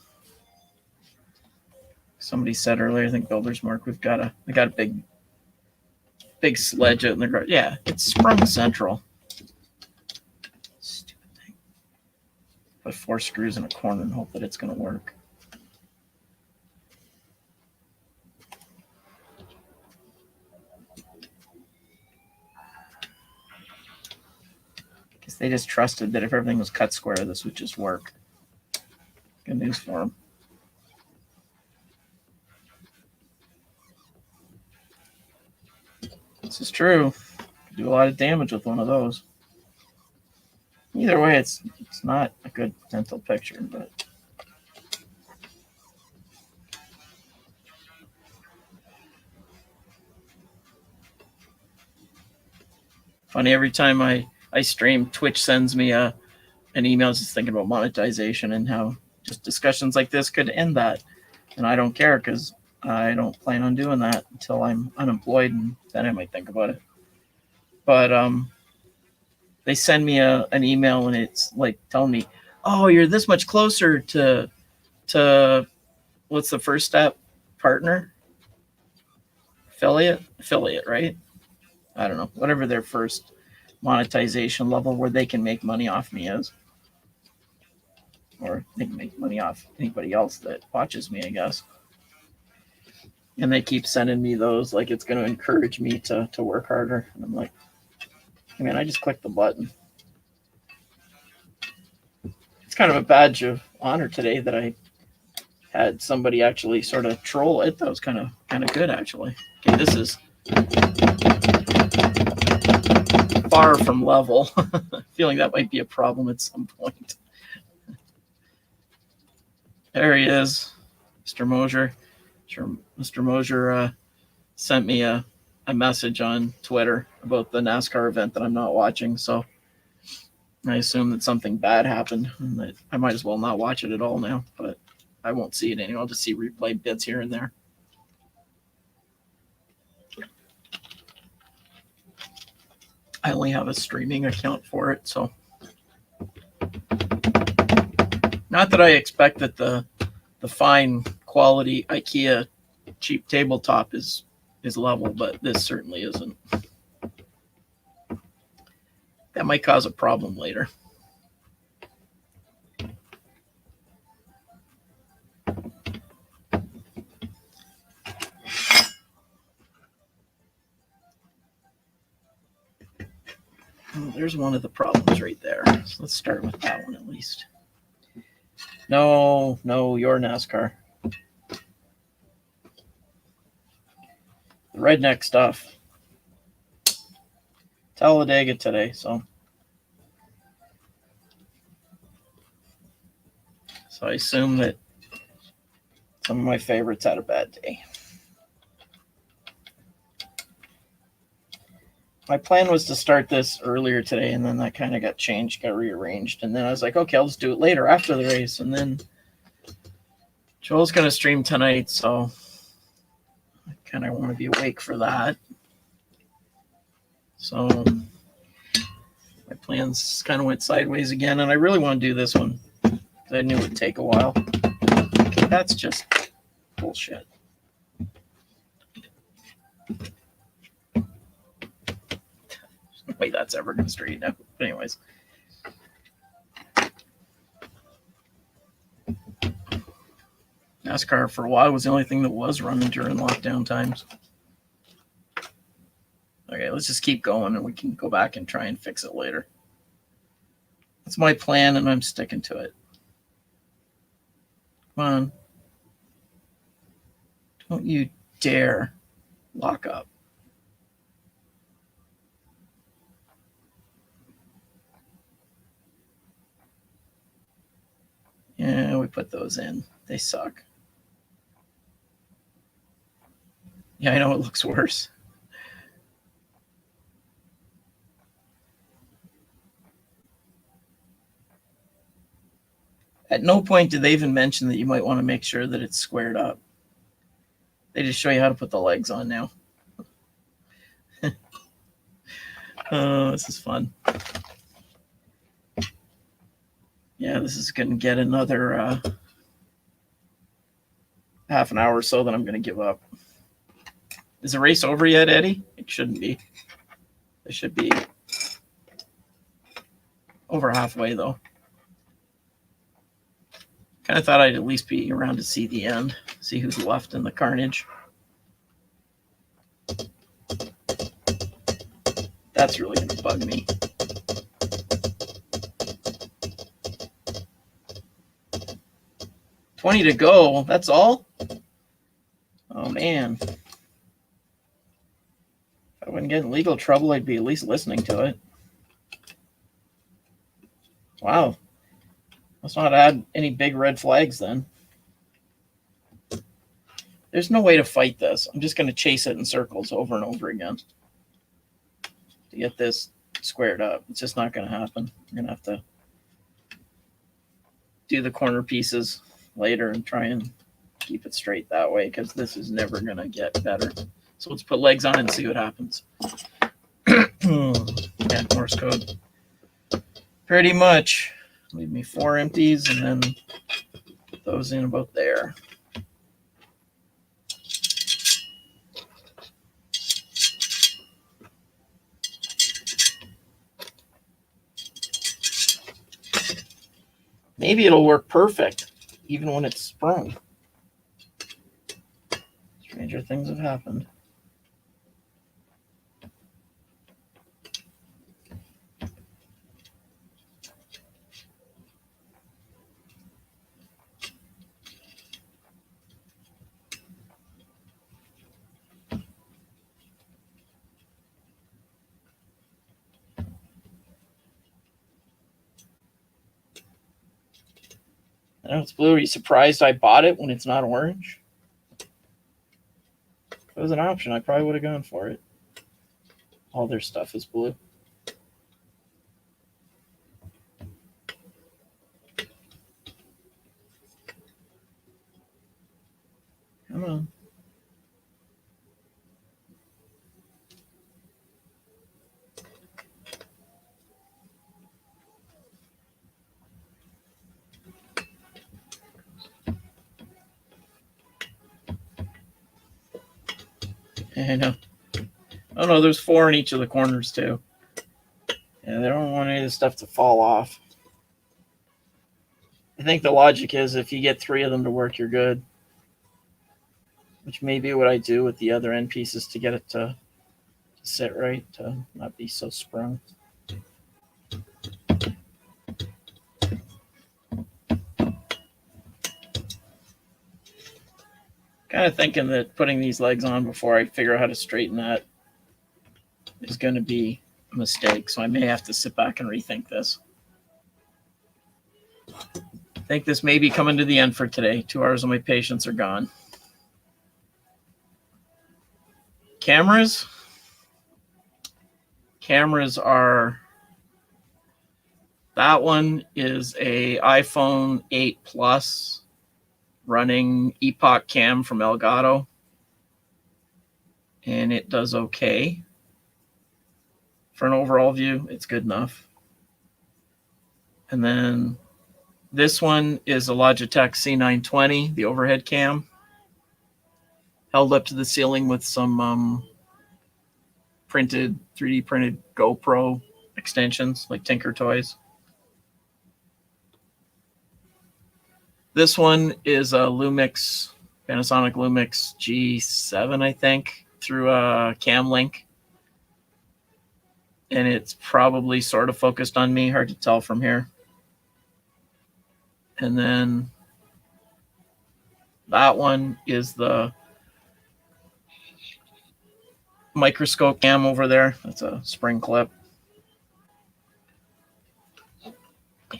Somebody said earlier, I think Builder's Mark, we got a big sledge out in the garage. Yeah, it's sprung central. Stupid thing. Put 4 screws in a corner and hope that it's going to work. Because they just trusted that if everything was cut square, this would just work. Good news for them. This is true. Could do a lot of damage with one of those. Either way, it's not a good dental picture, but funny, every time I stream, Twitch sends me an email just thinking about monetization and how just discussions like this could end that. And I don't care because I don't plan on doing that until I'm unemployed, and then I might think about it. But they send me an email and it's like telling me, oh, you're this much closer to what's the first step? Partner? Affiliate, right? I don't know. Whatever their first monetization level where they can make money off me is. Or they can make money off anybody else that watches me, I guess. And they keep sending me those like it's going to encourage me to work harder. And I'm like, I mean, I just clicked the button. It's kind of a badge of honor today that I had somebody actually sort of troll it. That was kind of good, actually. Okay, this is far from level. Feeling that might be a problem at some point. There he is, Mr. Mosier. Sure, Mr. Mosier sent me a message on Twitter about the NASCAR event that I'm not watching, so I assume that something bad happened and that I might as well not watch it at all now, but I won't see it anymore. I'll just see replay bits here and there. I only have a streaming account for it, so not that I expect that the fine quality IKEA cheap tabletop is level, but this certainly isn't. That might cause a problem later. Well, there's one of the problems right there. So let's start with that one at least. No, your NASCAR. The redneck stuff. Talladega today, so I assume that some of my favorites had a bad day. My plan was to start this earlier today, and then that kind of got changed, got rearranged. And then I was like, okay, I'll just do it later after the race. And then Joel's going to stream tonight, so I kind of want to be awake for that. So my plans kind of went sideways again, and I really want to do this one because I knew it would take a while. Okay, that's just bullshit. No way that's ever going to straighten out. But anyways. NASCAR for a while was the only thing that was running during lockdown times. Okay, let's just keep going and we can go back and try and fix it later. That's my plan and I'm sticking to it. Come on. Don't you dare lock up. Yeah, we put those in. They suck. Yeah, I know it looks worse. At no point did they even mention that you might want to make sure that it's squared up. They just show you how to put the legs on now. Oh, this is fun. Yeah, this is going to get another half an hour or so, then I'm going to give up. Is the race over yet, Eddie? It shouldn't be. It should be over halfway, though. Kind of thought I'd at least be around to see the end, see who's left in the carnage. That's really going to bug me. $20 to go. That's all? Oh, man. If I wouldn't get in legal trouble, I'd be at least listening to it. Wow. Must not add any big red flags then. There's no way to fight this. I'm just going to chase it in circles over and over again to get this squared up. It's just not going to happen. I'm going to have to do the corner pieces later and try and keep it straight that way, because this is never going to get better. So let's put legs on and see what happens. Yeah, Morse code. Pretty much. Leave me 4 empties and then put those in about there. Maybe it'll work perfect, even when it's sprung. Stranger things have happened. I know it's blue. Are you surprised I bought it when it's not orange? If it was an option, I probably would have gone for it. All their stuff is blue. Come on. I know. Oh no, there's 4 in each of the corners too. Yeah, they don't want any of this stuff to fall off. I think the logic is if you get 3 of them to work, you're good. Which may be what I do with the other end pieces to get it to sit right, to not be so sprung. Kind of thinking that putting these legs on before I figure out how to straighten that is going to be a mistake. So I may have to sit back and rethink this. I think this may be coming to the end for today. 2 hours of my patience are gone. Cameras are, that one is a iPhone 8 Plus running Epoch Cam from Elgato, and it does okay. For an overall view, it's good enough. And then this one is a Logitech C920, the overhead cam, held up to the ceiling with some 3D printed GoPro extensions, like Tinker Toys. This one is a Lumix, Panasonic Lumix G7, I think, through a Cam Link. And it's probably sort of focused on me, hard to tell from here. And then that one is the microscope cam over there. That's a spring clip.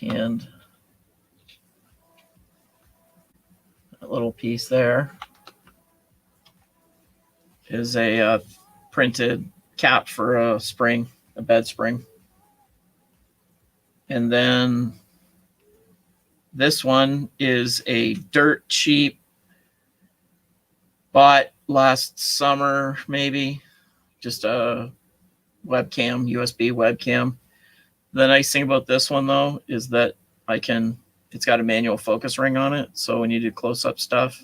And that little piece there is a printed cap for a spring, a bed spring. And then this one is a dirt cheap, bought last summer maybe, just a webcam, USB webcam. The nice thing about this one though is that it's got a manual focus ring on it. So when you do close-up stuff,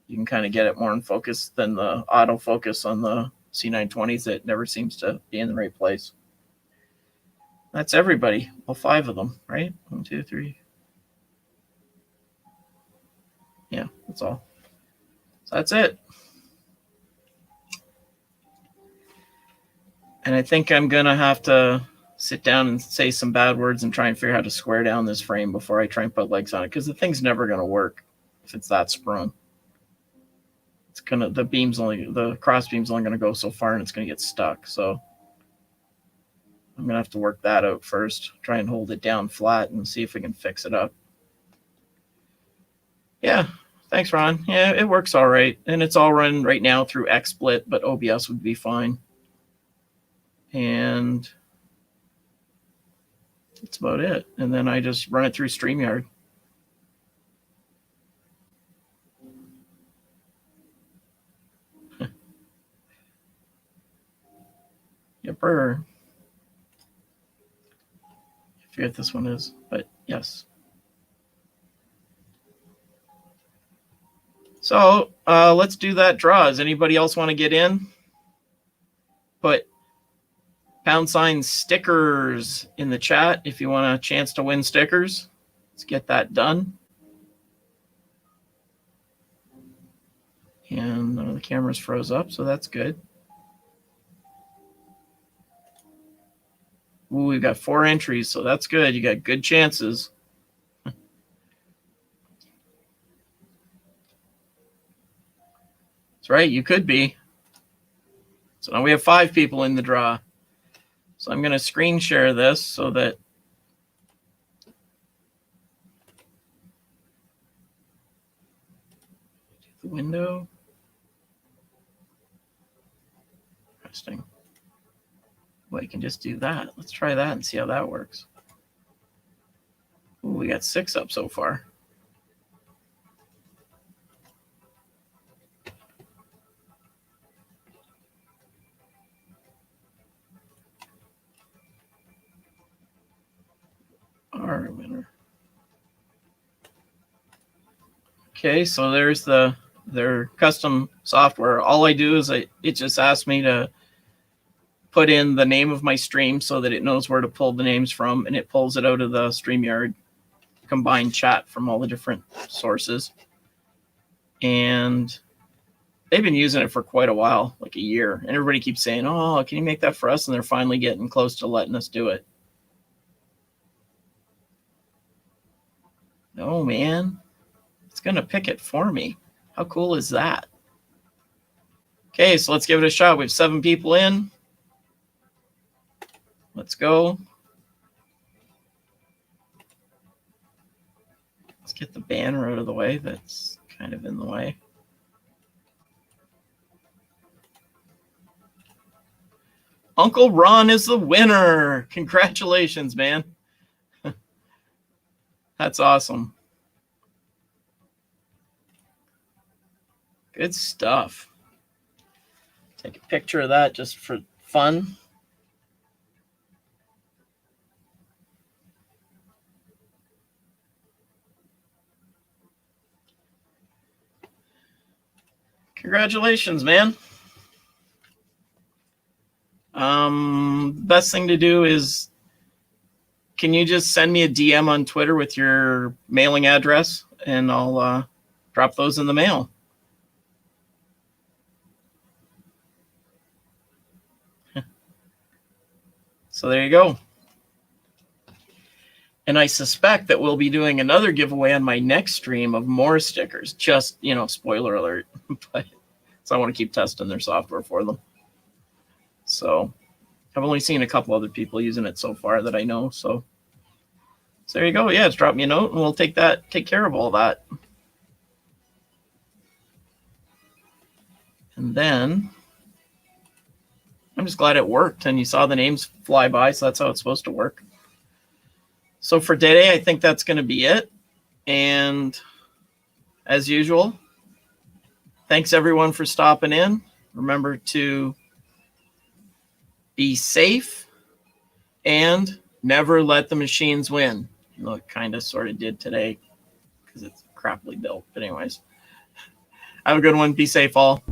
you can kind of get it more in focus than the autofocus on the C920s that never seems to be in the right place. That's everybody. Well, 5 of them, right? 1, 2, 3. Yeah, that's all. So that's it. And I think I'm going to have to sit down and say some bad words and try and figure out how to square down this frame before I try and put legs on it, because the thing's never going to work if it's that sprung. It's going to, the cross beam's only going to go so far and it's going to get stuck. So I'm going to have to work that out first, try and hold it down flat and see if we can fix it up. Yeah, thanks, Ron. Yeah, it works all right. And it's all run right now through XSplit, but OBS would be fine. And that's about it. And then I just run it through StreamYard. Yepper. I forget this one is, but yes. So let's do that draw. Does anybody else want to get in? Put # stickers in the chat if you want a chance to win stickers. Let's get that done. And the camera's froze up, so that's good. Ooh, we've got 4 entries, so that's good. You got good chances. That's right, you could be. So now we have 5 people in the draw. So I'm going to screen share this so that the window. Interesting. Well, you can just do that. Let's try that and see how that works. Ooh, we got 6 up so far. Our winner. Okay, so there's their custom software. All I do is it just asks me to put in the name of my stream so that it knows where to pull the names from, and it pulls it out of the StreamYard combined chat from all the different sources. And they've been using it for quite a while, like a year. And everybody keeps saying, oh, can you make that for us? And they're finally getting close to letting us do it. No, man. It's going to pick it for me. How cool is that? Okay, so let's give it a shot. We have 7 people in. Let's go. Let's get the banner out of the way. That's kind of in the way. Uncle Ron is the winner. Congratulations, man. That's awesome. Good stuff. Take a picture of that just for fun. Congratulations, man. Best thing to do is, can you just send me a DM on Twitter with your mailing address, and I'll drop those in the mail. So there you go. And I suspect that we'll be doing another giveaway on my next stream of more stickers. Just, spoiler alert. But so I want to keep testing their software for them. So I've only seen a couple other people using it so far that I know. So there you go. Yeah, just drop me a note and we'll take care of all that. And then I'm just glad it worked and you saw the names fly by. So that's how it's supposed to work. So for today, I think that's going to be it. And as usual, thanks everyone for stopping in. Remember to be safe and never let the machines win. Well, it kind of sort of did today because it's crappily built. But anyways, have a good one. Be safe, all.